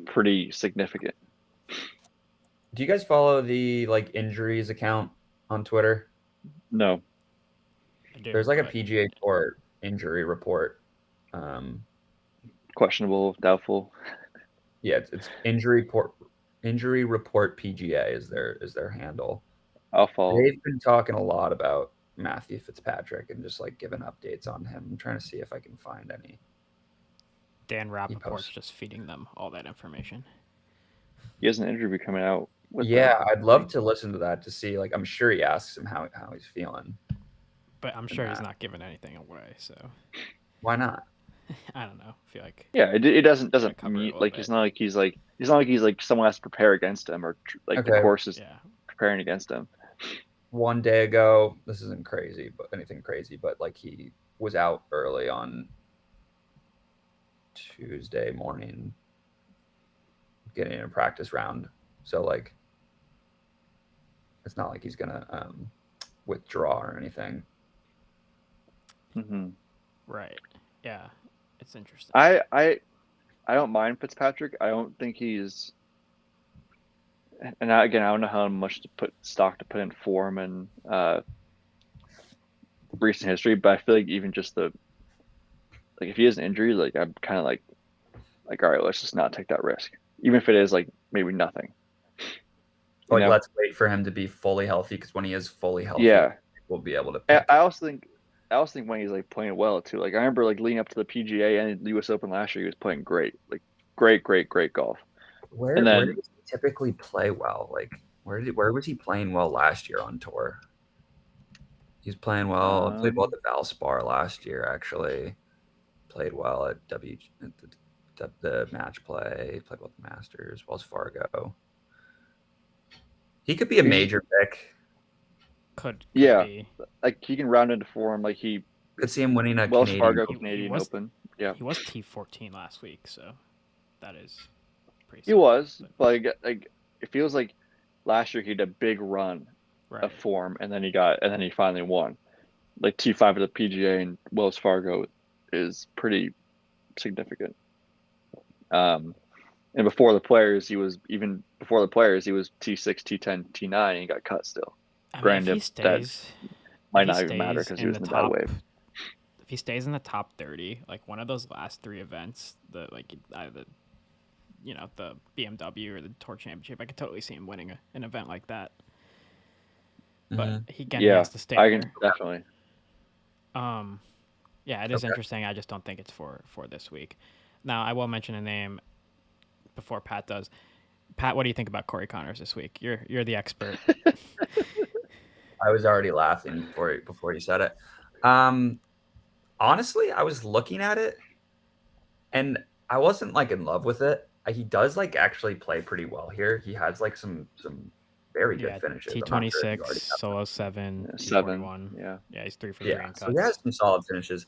pretty significant. do you guys follow the like injuries account on Twitter? No. I do, There's like a but PGA Tour injury report. Questionable, doubtful. Yeah, it's injury report PGA is their handle. I'll follow. They've been talking a lot about Matthew Fitzpatrick and just like giving updates on him. I'm trying to see if I can find any. Dan posts. Rappaport's just feeding them all that information. He has an interview coming out with Yeah, them. I'd love to listen to that to see. Like, I'm sure he asks him how he's feeling. But I'm sure he's that. not giving anything away, so Why not? I don't know. I feel like Yeah, it doesn't cover it a mean little like bit. it's not like he's like someone has to prepare against him or like the Okay. course is Yeah. preparing against him. One day ago, this isn't crazy, but anything crazy, but like he was out early on Tuesday morning getting in a practice round. So like it's not like he's gonna withdraw or anything. Hmm. Right. Yeah. It's interesting. I don't mind Fitzpatrick. I don't think he's, and again, I don't know how much to put in form and recent history, but I feel like even just the like if he has an injury, like I'm kind of like all right, let's just not take that risk, even if it is like maybe nothing. Like let's wait for him to be fully healthy because when he is fully healthy, yeah, we'll be able to pick. I also think when he's like playing well too. Like I remember like leading up to the PGA and the US Open last year, he was playing great, like great golf. Where And then where does he typically play well? Like where was he playing well last year on tour? He's playing well. Played well at the Valspar last year. Actually, played well at the match play. Played well at the Masters, Wells Fargo. He could be a major pick. Could yeah, be. like he can round into form. Like he Could see him winning a Wells Canadian Fargo Open. Canadian was- Open. Yeah, He was T14 last week, so that is pretty. he was, but like it feels like last year he had a big run right. of form, and then he finally won. Like T5 at the PGA and Wells Fargo is pretty significant. And before the players, he was T6, T10, T9, and he got cut still. I mean, Granted, if he stays, might not even matter because he was in the bad wave. If he stays in the top 30, like one of those last 3 events, the either the BMW or the Tour Championship, I could totally see him winning an event like that. But he has to stay. I can definitely. Yeah, it is interesting. I just don't think it's for this week. Now, I will mention a name before Pat does. Pat, what do you think about Corey Connors this week? You're the expert. I was already laughing before you said it. Honestly, I was looking at it, and I wasn't like in love with it. He does like actually play pretty well here. He has like some very good finishes. T26, solo 7, 7. Yeah, he's 3 for 3 in cuts. So he has some solid finishes,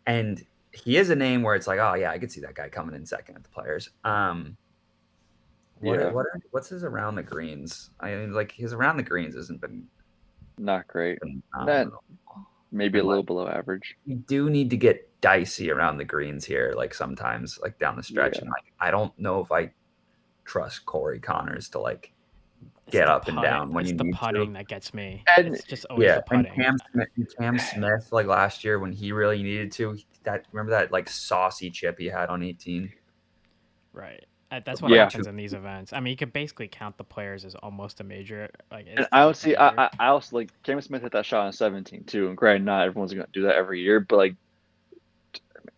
and he is a name where it's like, oh yeah, I could see that guy coming in second at the Players. What's his around the greens? I mean, like his around the greens hasn't been not great. Maybe a little below average. You do need to get dicey around the greens here, like sometimes, like down the stretch. Yeah. And like, I don't know if I trust Corey Connors to like get up and down when you need to. It's the putting that gets me. And, it's just always the putting. And Cam Smith, like last year when he really needed to, remember that like saucy chip he had on 18? Right. That's what happens in these events. I mean, you could basically count the Players as almost a major. Like, and I also like Cam Smith hit that shot on 17 too. And granted, not everyone's going to do that every year, but like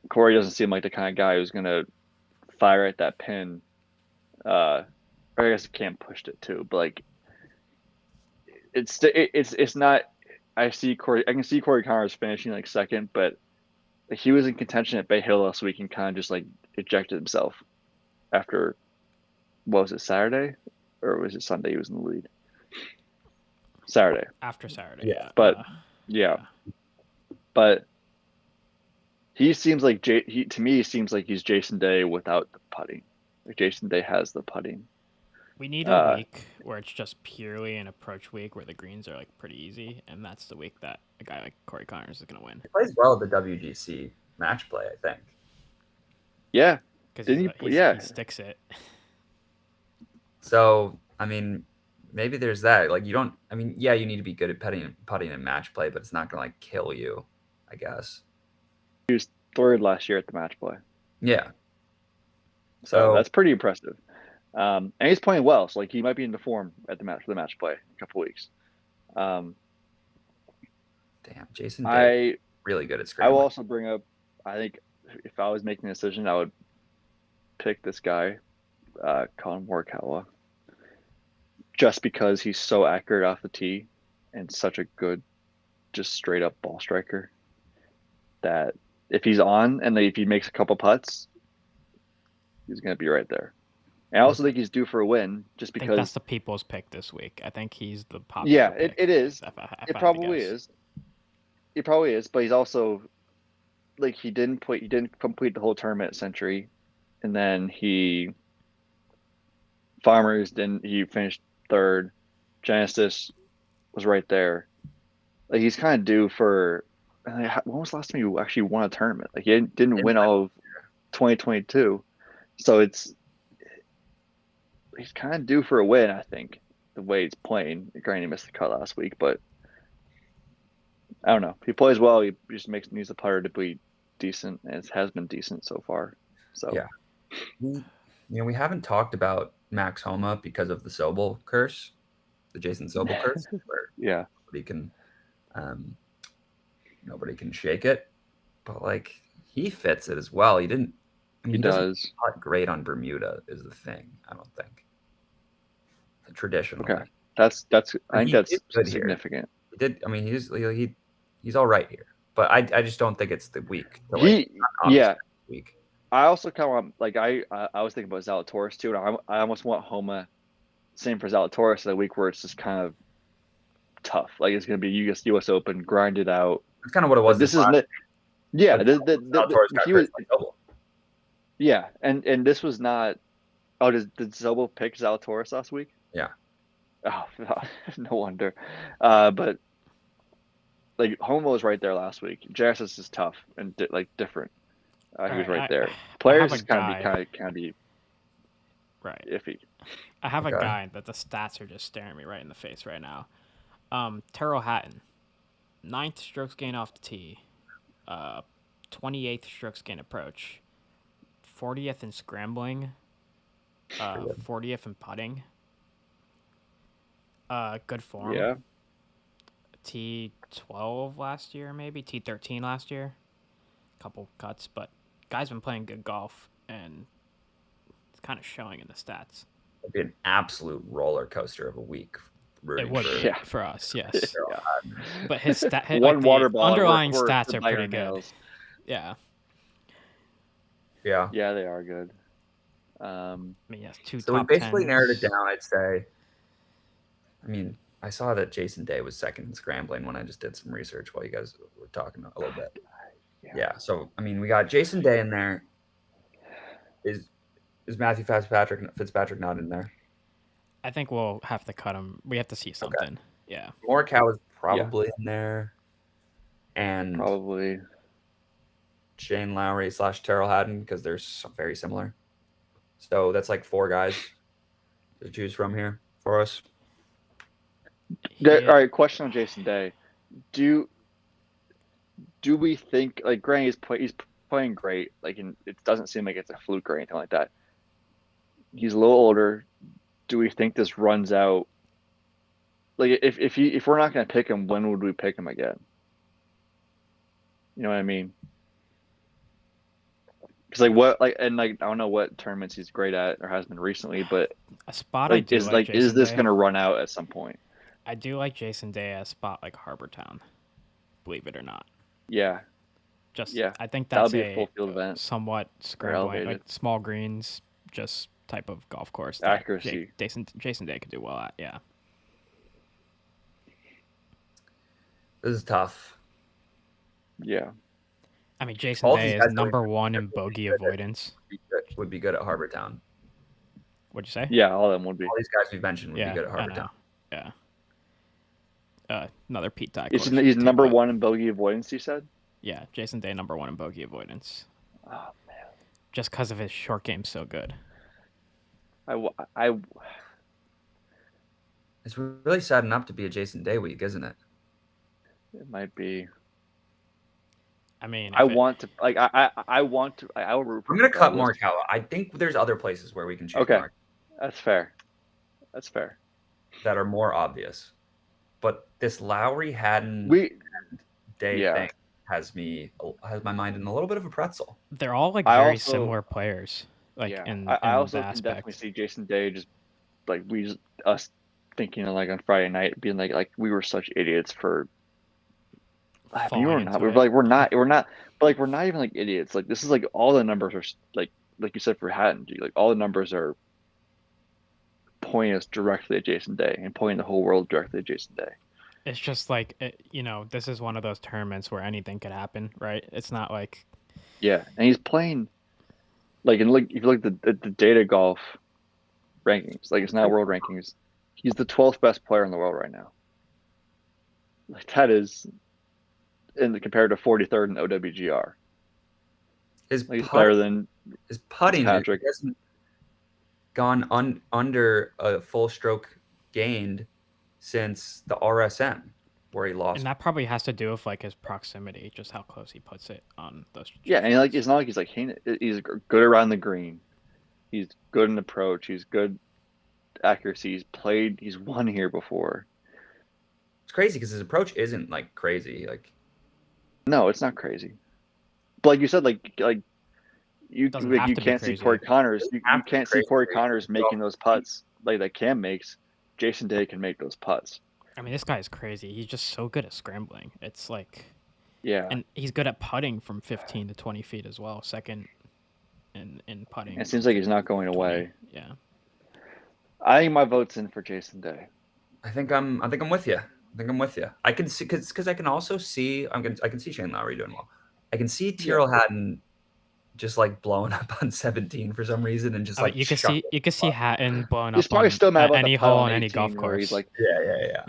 Corey doesn't seem like the kind of guy who's going to fire at that pin. Or I guess Cam pushed it too, but like it's not. I can see Corey Connors finishing like second, but he was in contention at Bay Hill last week and kind of just like ejected himself. after, what was it, Saturday? Or was it Sunday he was in the lead? Saturday. After Saturday, Yeah. yeah. But, yeah. But he seems like, to me, he seems like he's Jason Day without the putting. Like Jason Day has the putting. We need a week where it's just purely an approach week where the greens are like pretty easy, and that's the week that a guy like Corey Connors is going to win. He plays well at the WGC match play, I think. Yeah. Because he sticks it. So, I mean, maybe there's that. Like, you don't, I mean, yeah, you need to be good at putting in match play, but it's not going to, like, kill you, I guess. He was third last year at the match play. Yeah. So that's pretty impressive. And he's playing well, so like he might be in the form for the match play in a couple weeks. Damn, Jason Day, really good at scrambling. I will also bring up, I think if I was making a decision, I would pick this guy, Colin Morikawa, just because he's so accurate off the tee and such a good, just straight up ball striker, that if he's on and if he makes a couple putts, he's going to be right there. And I also think he's due for a win, just because. I think that's the people's pick this week. I think he's the popular pick. Yeah, it is. It probably is. It probably is, but he's also, like, he didn't complete the whole tournament at Century, and then he finished third. Genesis was right there. Like, he's kind of due for. When was the last time you actually won a tournament? Like, he didn't win all of 2022, so he's kind of due for a win, I think, the way he's playing. Granted, he missed the cut last week, but I don't know. If he plays well, he just needs the putter to be decent, and it has been decent so far. So yeah, we haven't talked about Max Homa because of the Sobel curse, the Jason Sobel curse, where nobody can shake it, but like he fits it as well. He didn't. I mean, he does not great on Bermuda is the thing. I don't think traditionally. Okay, that's. I think that's significant. He did. I mean, he's all right here, but I just don't think it's the week. Week. I also kind of want, like, I was thinking about Zalatoris too, and I almost want Homa, same for Zalatoris, a week where it's just kind of tough. Like, it's going to be US Open, grind it out. That's kind of what it was. This isn't it. Yeah, yeah, and this was not. Oh, did Zobel pick Zalatoris last week? Yeah. Oh, no wonder. But like, Homa was right there last week. Genesis is tough and different. He was right there. Players is kind of be right iffy. I have a guy that the stats are just staring me right in the face right now. Terrell Hatton, 9th strokes gain off the tee, 28th strokes gain approach, 40th in scrambling, 40th in putting. Good form. Yeah. T12 last year, maybe T13 last year. Couple cuts, but guy's been playing good golf, and it's kind of showing in the stats. It'd be an absolute roller coaster of a week. It would be for us, yes. Yeah. But his underlying stats are pretty good. Yeah. Yeah. Yeah, they are good. I mean, yes, so we basically narrowed it down, I'd say. I mean, I saw that Jason Day was second in scrambling when I just did some research while you guys were talking a little bit. Yeah. So, I mean, we got Jason Day in there. Is Matthew Fitzpatrick not in there? I think we'll have to cut him. We have to see something. Okay. Yeah. Morikawa is probably in there. And probably Shane Lowry / Terrell Hatton, because they're very similar. So that's like 4 guys to choose from here for us. All right, question on Jason Day. Do we think, like, granted, he's playing great, like, and it doesn't seem like it's a fluke or anything like that. He's a little older. Do we think this runs out? Like, if we're not going to pick him, when would we pick him again? You know what I mean? Because I don't know what tournaments he's great at or has been recently, but a spot is this going to run out at some point? I do like Jason Day at a spot like Harbor Town, believe it or not. Yeah. I think that's a full field event. Somewhat scrambling, like small greens, just type of golf course that Accuracy. Jason Day could do well at. Yeah. This is tough. Yeah. I mean, Jason All Day these is guys number one in bogey avoidance. would be good at Harbour Town. What'd you say? Yeah, all of them would be. All these guys we've mentioned would be Yeah, good at I Harbour know. Town. Yeah. Another Pete Dye He's course. number Teapot. 1 in bogey avoidance, you said? Yeah, Jason Day number 1 in bogey avoidance. Oh, man. Just because of his short game so good. It's really setting up to be a Jason Day week, isn't it? It might be. I mean, I want to I will root for I'm going to cut regardless. Morikawa. I think there's other places where we can choose Okay. Morikawa That's fair. that are more obvious. But this Lowry Haddon Day Yeah. thing has my mind in a little bit of a pretzel. they're all like I very also- similar players. Like yeah. in I also the can aspect. definitely see Jason Day just like us thinking like on Friday night being like we were such idiots for. I mean, falling we're into not. We're it. like we're not. But like we're not even like idiots. Like this is like all the numbers are like you said for Hatton. Like all the numbers are pointing us directly at Jason Day and pointing the whole world directly at Jason Day. It's just like this is one of those tournaments where anything could happen, right? It's not like Yeah, and he's playing like and if you look at the data golf rankings, like it's not world rankings. He's the 12th best player in the world right now. Like that is compared to 43rd in OWGR. His Like he's better putting, than his putting Patrick. hasn't gone under a full stroke gained since the RSM where he lost. and that probably has to do with like his proximity, just how close he puts it on those. Yeah, and like it's not like he's like he's good around the green. He's good in approach. He's good accuracy. He's won here before. It's crazy because his approach isn't like crazy. Like No, it's not crazy. But like you said, like you Doesn't have you to be can't see crazy. Corey Connors. Doesn't You have to be can't see crazy. Corey Connors making those putts like that Cam makes. Jason Day can make those putts. I mean, this guy is crazy. He's just so good at scrambling. It's like, Yeah, and he's good at putting from 15 to 20 feet as well. Second in putting. it seems like he's not going 20. away. Yeah. I think my vote's in for Jason Day. I think I'm with you. I can see because I can also see I can see Shane Lowry doing well. I can see Tyrrell Hatton just like blowing up on 17 for some reason and just like you can see Hatton blowing He's up probably on still mad about any the putt hole on on any 18 golf where course. he's like, yeah.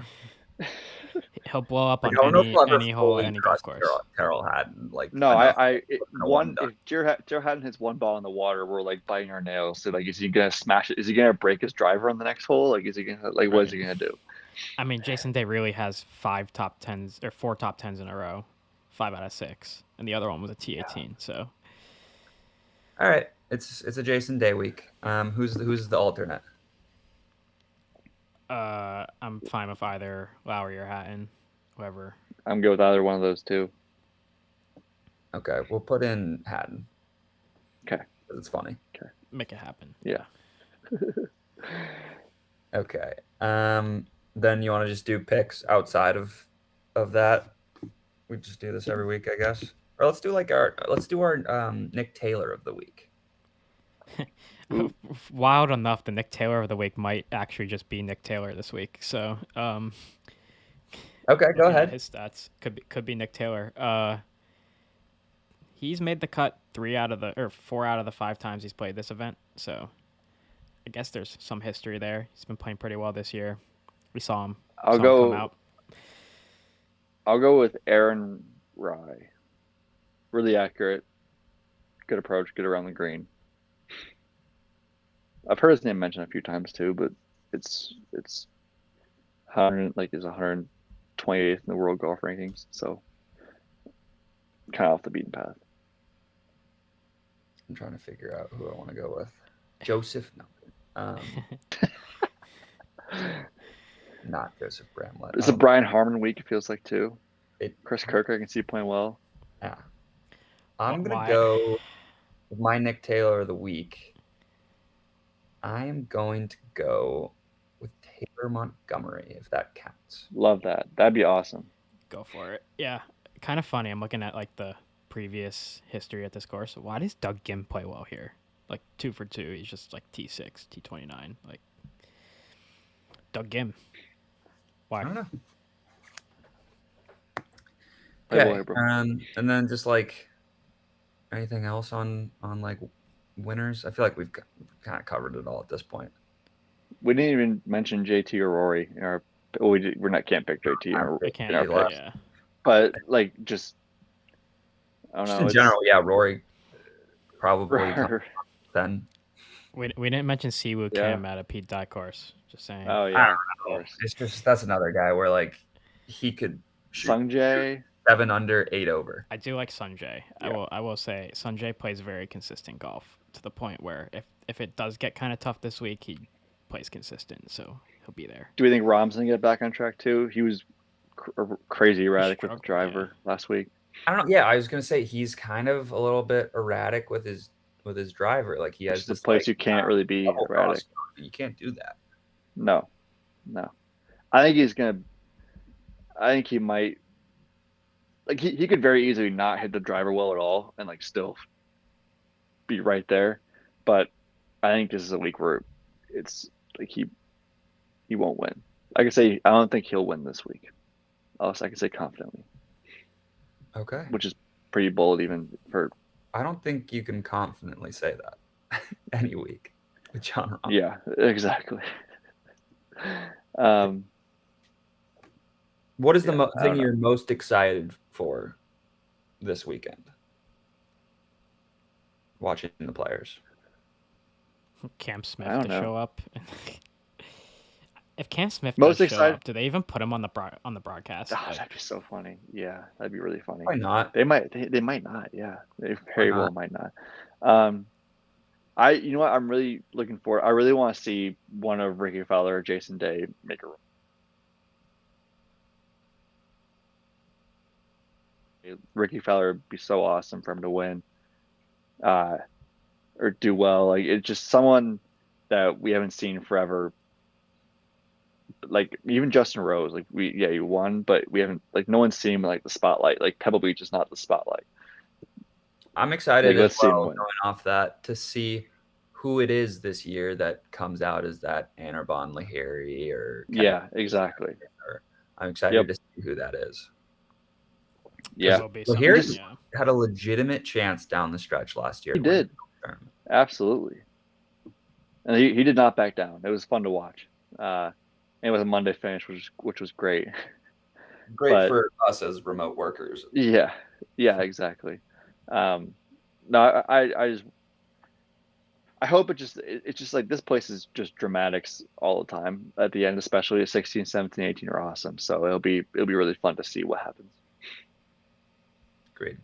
He'll blow up Like, on I don't know if we'll ever any hole on fully any golf trust course. Tyrrell Hatton like no, enough one done. if Tyrrell Hatton hits one ball in the water, we're like biting our nails. So like, is he gonna smash it? Is he gonna break his driver on the next hole? Like, is he gonna what is he gonna do? I mean, Jason Day really has 4 top 10s in a row, 5 out of 6, and the other one was a T18. So All right, it's a Jason Day week. Who's the alternate? I'm fine with either Lowry or Hatton, whoever. I'm good with either one of those two. Okay, we'll put in Hatton. Okay. 'Cause it's funny. Make it happen. Yeah. Okay. Then you want to just do picks outside of that? We just do this every week, I guess. Or let's do our Nick Taylor of the week. Wild enough, the Nick Taylor of the week might actually just be Nick Taylor this week. So, Okay, go ahead. His stats could be Nick Taylor. He's made the cut 4 out of the 5 times he's played this event. So, I guess there's some history there. He's been playing pretty well this year. We saw him. Come out. I'll go with Aaron Rye. Really accurate. Good approach. Good around the green. I've heard his name mentioned a few times too, but it's 128th in the world golf rankings, so kind of off the beaten path. I'm trying to figure out who I want to go with. Joseph? No. Not Joseph Bramlett. It's a Brian Harmon week, it feels like too. It- Chris Kirk, I can see playing well. Yeah. I'm going Why? to go with my Nick Taylor of the week. I'm going to go with Taylor Montgomery, if that counts. Love that. That'd be awesome. Go for it. Yeah, kind of funny. I'm looking at like the previous history at this course. Why does Doug Gim play well here? like 2 for 2. He's just like T6, T29. Like Doug Gim. Why? I don't know. Playboy, Okay. bro. And then just like anything else on like winners? I feel like we've kind of covered it all at this point. We didn't even mention JT or Rory in our. Well, we're not can't pick JT I I can't. in our left. picks. Yeah. But like just I don't Just know. in general, yeah, Rory probably It's, then. We didn't mention Siwoo Yeah. Kim at a Pete Dye course. Just saying. oh I yeah, don't of know. course. It's just that's another guy where like he could shoot Sung Jae. 7 under, 8 over. I do like Sanjay. Yeah. I will say Sanjay plays very consistent golf to the point where if it does get kind of tough this week, he plays consistent, so he'll be there. Do we think Rom's gonna get back on track too? He was crazy erratic with the struggled, driver last week. I don't know. Yeah, I was gonna say he's kind of a little bit erratic with his driver. Like he has It's the this place like, you can't really be double erratic. cross. You can't do that. No. I think he's gonna. I think he might. Like he could very easily not hit the driver well at all and like still be right there, but I think this is a week where it's like he won't win. I can say I don't think he'll win this week. Else I can say confidently, Okay. which is pretty bold even for I don't think you can confidently say that any week with John Rahm. yeah, exactly. What is the Yeah, I don't thing know. you're most excited for this weekend? Watching the players. Cam Smith I don't to know. show up. If Cam Smith Most does show excited- up, do they even put him on the broadcast? Oh, that'd be so funny. Yeah, that'd be really funny. Why not? They might not. Yeah, they very Why well not? might not. You know what? I'm really looking forward. I really want to see one of Ricky Fowler or Jason Day make a. Ricky Fowler would be so awesome for him to win, or do well. Like it's just someone that we haven't seen forever. Like even Justin Rose, like he won, but we haven't like no one's seen him in, like the spotlight. Like Pebble Beach is not the spotlight. I'm excited Like, as let's see him well, win. going off that, to see who it is this year that comes out as that Anirban Lahiri or Yeah, exactly. I'm excited Yep. to see who that is. Yeah, Will be Well, something, here's- yeah. Had a legitimate chance down the stretch last year. he to win did. the tournament. Absolutely. And he did not back down. It was fun to watch. And it was a Monday finish, which was great. Great But- for us as remote workers. Yeah, exactly. No, I hope it's just like this place is just dramatics all the time at the end, especially at 16, 17, 18 are awesome. So it'll be really fun to see what happens. Agreed.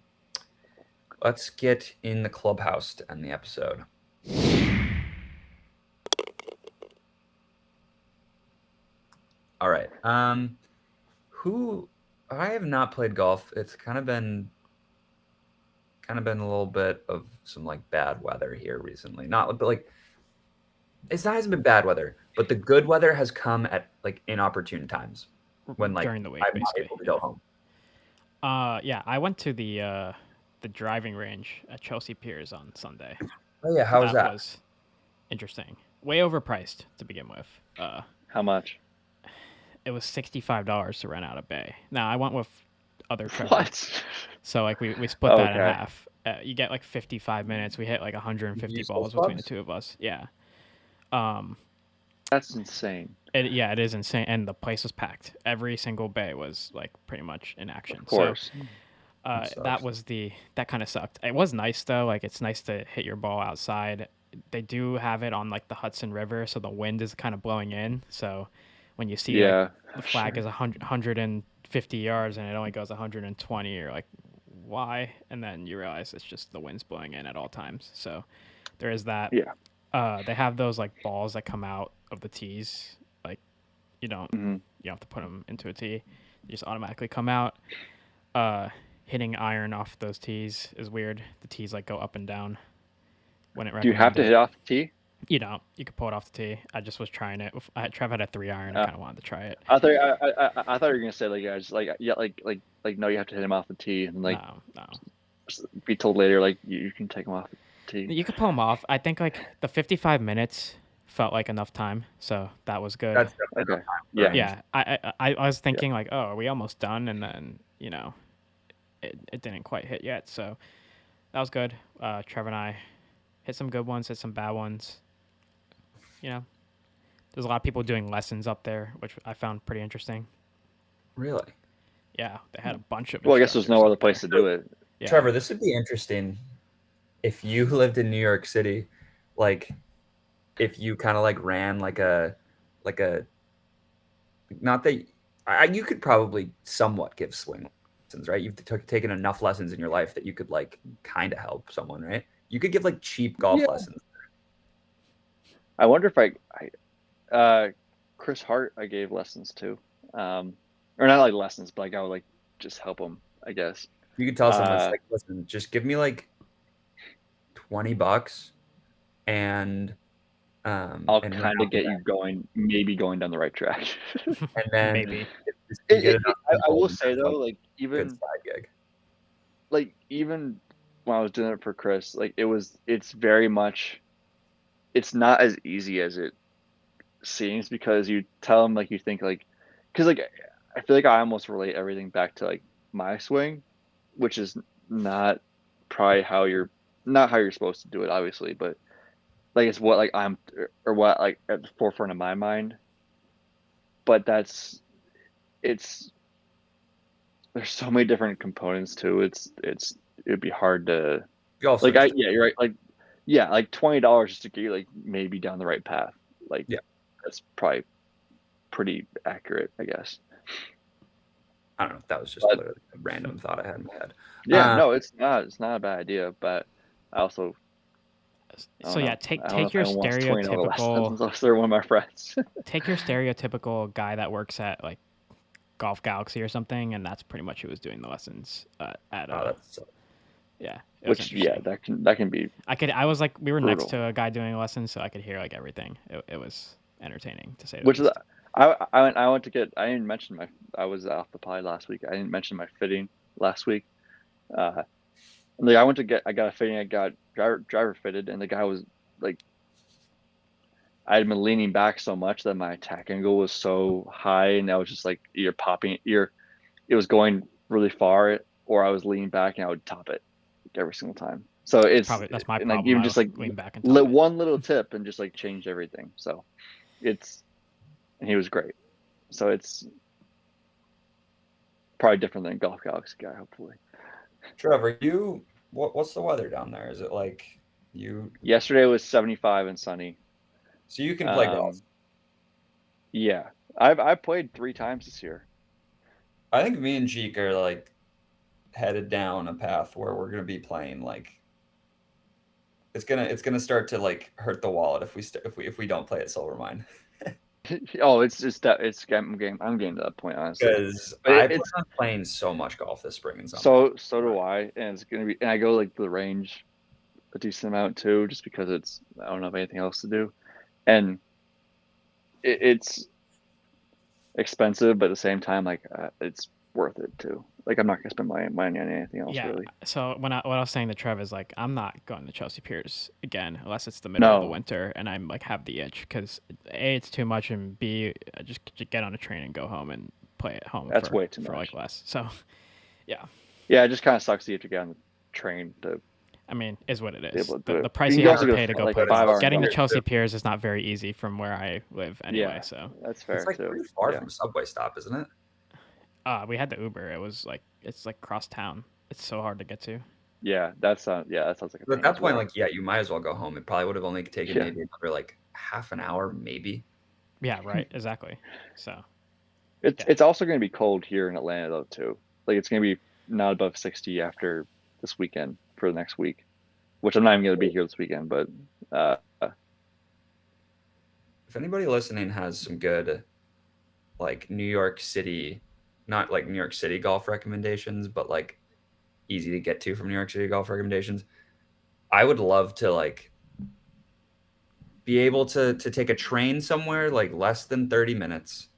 Let's get in the clubhouse to end the episode. All right. Who I have not played golf. It's kind of been a little bit of some like bad weather here recently. Not but like it hasn't been bad weather, but the good weather has come at like inopportune times when like during the week, I'm not basically. able to go home. Yeah, I went to the driving range at Chelsea Piers on Sunday. Oh yeah, how was that? Was interesting. Way overpriced to begin with. How much? It was $65 to rent out a bay. Now I went with other travelers. What? So like we split that in Okay. half. You get like 55 minutes. We hit like 150 use balls both between the clubs? two of us. Yeah. That's insane. It is insane, and the place was packed. Every single bay was like pretty much in action. Of course. So, That that sucks. that kind of sucked. It was nice though. Like it's nice to hit your ball outside. They do have it on like the Hudson River, so the wind is kind of blowing in. So when you see like, Yeah. the flag is 150 yards and it only goes 120, you're like, why? And then you realize it's just the wind's blowing in at all times. So there is that. Yeah. They have those like balls that come out of the tees. Like you don't Mhm. you don't have to put them into a tee. They just automatically come out. Hitting iron off those tees is weird. The tees like go up and down when it Do you have to hit off the tee? You don't. You can pull it off the tee. I just was trying it. Trev had a 3-iron. I kind of wanted to try it. I thought you were gonna say like yeah, just like yeah, like no, you have to hit him off the tee and like No. be told later like you can take him off. tee. You could pull them off. I think like the 55 minutes felt like enough time, so that was good. That's definitely Okay. enough time. Yeah. Right? Yeah, I was thinking like, oh, are we almost done? And then it didn't quite hit yet, so that was good. Trevor and I hit some good ones, hit some bad ones. There's a lot of people doing lessons up there, which I found pretty interesting. Really? Yeah, they had a bunch of. Well, I guess there's no instructors other up place there. to do it. Yeah. Trevor, this would be interesting if you lived in New York City, like if you kind of like ran like a not that you could probably somewhat give swing lessons, right? You've taken enough lessons in your life that you could like kind of help someone, right? You could give like cheap golf Yeah. lessons. I wonder if Chris Hart, I gave lessons to, or not like lessons, but like I would like just help him, I guess. You could tell someone, it's like, listen, just give me like $20 and I'll and kind of get you going, maybe going down the right track. and then Maybe. if you get enough I people, will then say that's, though, like, like a good even side gig. like even when I was doing it for Chris, like it's very much, it's not as easy as it seems, because you tell him like you think like, because like I feel like I almost relate everything back to like my swing, which is not probably not how you're supposed to do it, obviously, but like it's what like I'm, or what like at the forefront of my mind. But it's there's so many different components too. It'd be hard to Golf like swings. yeah, you're right. Like yeah, like $20 just to get you like maybe down the right path. Like Yeah. that's probably pretty accurate, I guess. I don't know. That was just But- literally a random thought I had in my head. Yeah, no, it's not a bad idea, but I also I So don't yeah, know. take I don't know take if your anyone wants $20 lessons stereotypical unless they're one of my friends. take your stereotypical guy that works at like Golf Galaxy or something, and that's pretty much who was doing the lessons at. Oh, that's so, Yeah, it was Which yeah, interesting. that can be I was like, we were next brutal. to a guy doing lessons, so I could hear like everything. It was entertaining to say the Which is least. I went to get, I didn't mention I was off the pod last week. I didn't mention my fitting last week. Like I got a fitting, I got driver fitted, and the guy was like, I had been leaning back so much that my attack angle was so high, and I was just like it was going really far, or I was leaning back and I would top it like, every single time. So it's That's my and, problem. like even I just like lean back and top it. one little tip and just like changed everything. So and he was great. So it's probably different than Golf Galaxy guy, hopefully. Trevor, what's the weather down there? Is it like you? Yesterday was 75 and sunny. So you can play golf. Yeah, I've played 3 times this year. I think me and Jeek are like headed down a path where we're gonna be playing like it's gonna start to like hurt the wallet if we don't play at Silvermine. Oh, it's just that I'm getting to that point, honestly. Because But I plan on playing so much golf this spring and summer. So do I, and it's gonna be, and I go like the range a decent amount too, just because I don't have anything else to do, and it's expensive, but at the same time, like it's worth it too. Like I'm not gonna spend my money on anything else Yeah. really. So what I was saying to Trev is like, I'm not going to Chelsea Piers again unless it's the middle of the No. winter and I'm like have the itch, because A, it's too much, and B, just get on a train and go home and play at home. That's for, way too for much. like less. So Yeah, it just kind of sucks that you have to get on the train to. I mean, is what it Be is. able to do The it. price You you can have also to go pay to for, go like, play 5 golf. hours Getting to drive. Chelsea Piers is not very easy from where I live anyway. Yeah. So That's fair It's like too. pretty far Yeah. from a subway stop, isn't it? we had the Uber. It was like it's like cross town. It's so hard to get to. Yeah, that sounds like a But pain at that as point, well. like, yeah, you might as well go home. It probably would have only taken Yeah. maybe another like half an hour, maybe. Yeah, right. Exactly. So It's also going to be cold here in Atlanta though too. Like it's going to be not above 60 after this weekend for the next week, which I'm not even going to be here this weekend. But If anybody listening has some good, like New York City, not like New York City golf recommendations, but like easy to get to from New York City golf recommendations, I would love to like be able to take a train somewhere like less than 30 minutes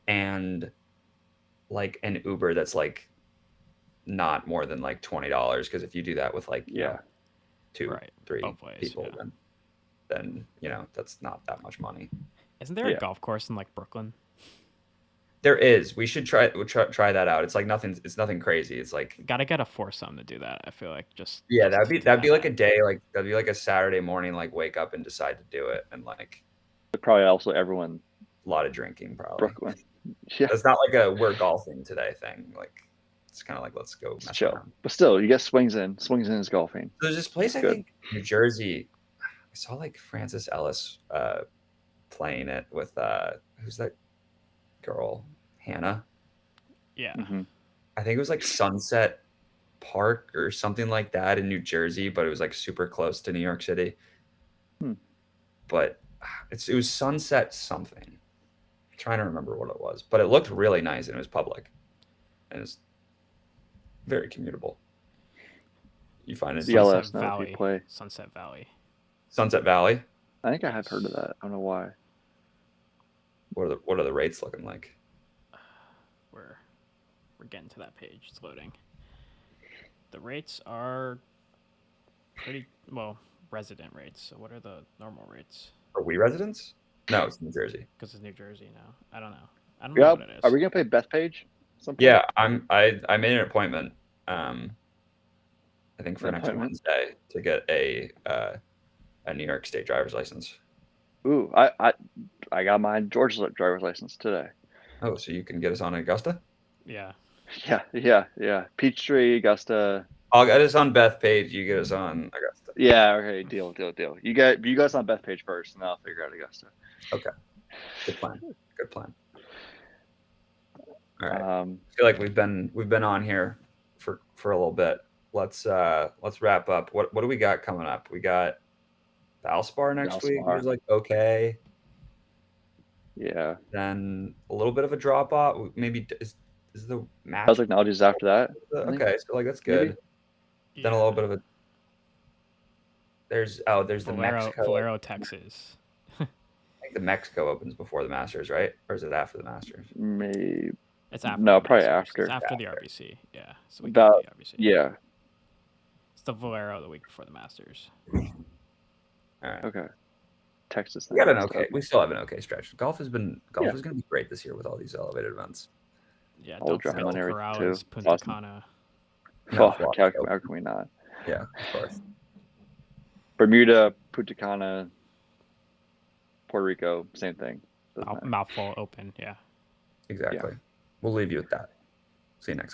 and like an Uber that's like not more than like $20, because if you do that with like you know, two, Right. three Both ways, people, yeah. then that's not that much money. Isn't there a Yeah. golf course in like Brooklyn? There is. We should try that out. It's like nothing. It's nothing crazy. It's like Gotta get a foursome to do that. I feel like just yeah, just to that'd be have like a that. day. Like that'd be like a Saturday morning. Like wake up and decide to do it, and like But probably also everyone a lot of drinking probably. Brooklyn. Yeah, It's not like a we're golfing today thing. Like it's kind of like let's go it's mess chill. around. But still, you get swings in. Swings in is golfing. There's this place I Good. think New Jersey. I saw like Francis Ellis playing it with who's that girl, Hannah. Yeah. Mm-hmm. I think it was like Sunset Park or something like that in New Jersey, but it was like super close to New York City. But it was Sunset something. I'm trying to remember what it was, but it looked really nice and it was public, and it's very commutable. You find it Yeah, let Sunset us know if you Valley. play. Sunset Valley. Sunset Valley. I think I have heard of that. I don't know why. What are the rates looking like? We're getting to that page. It's loading. The rates are pretty well resident rates. So what are the normal rates? Are we residents? No, it's New Jersey. Because it's New Jersey now. I don't know. I don't know Yeah, what it is. are we gonna play Bethpage? Sometime? Yeah, I made an appointment. I think for An next appointment? Wednesday to get a New York State driver's license. Ooh, I got my Georgia driver's license today. Oh, so you can get us on Augusta? Yeah. Yeah. Peachtree, Augusta. I'll get us on Bethpage. You get us on Augusta. Yeah, okay, deal. You guys on Bethpage first, and then I'll figure out Augusta. Okay. Good plan. Good plan. All right. Um, I feel like we've been on here for a little bit. Let's wrap up. What do we got coming up? We got Valspar next week, which is like okay. yeah. Then a little bit of a drop off. Maybe is the match Health Technologies after that. I think. okay? So like that's good. Maybe. Then a little bit of a there's the Mexico. Valero, Texas. I think the Mexico opens before the Masters, right? Or is it after the Masters? Maybe. It's after. No, the probably Masters. after. It's after the RBC. Yeah. So we That- the RBC. Yeah. It's the Valero the week before the Masters. All right. Okay. Texas. We got an next okay. up. We still have an okay stretch. Golf is going Yeah. to be great this year with all these elevated events. Yeah. All Don't drama forget and the everything, Corrales, too. Punta Awesome. Cana. No, Oh, how can we not? Yeah, of course. Bermuda, Punta Cana, Puerto Rico, same thing. Doesn't matter. Mouthful open. Yeah. Exactly. We'll leave you with that. See you next week.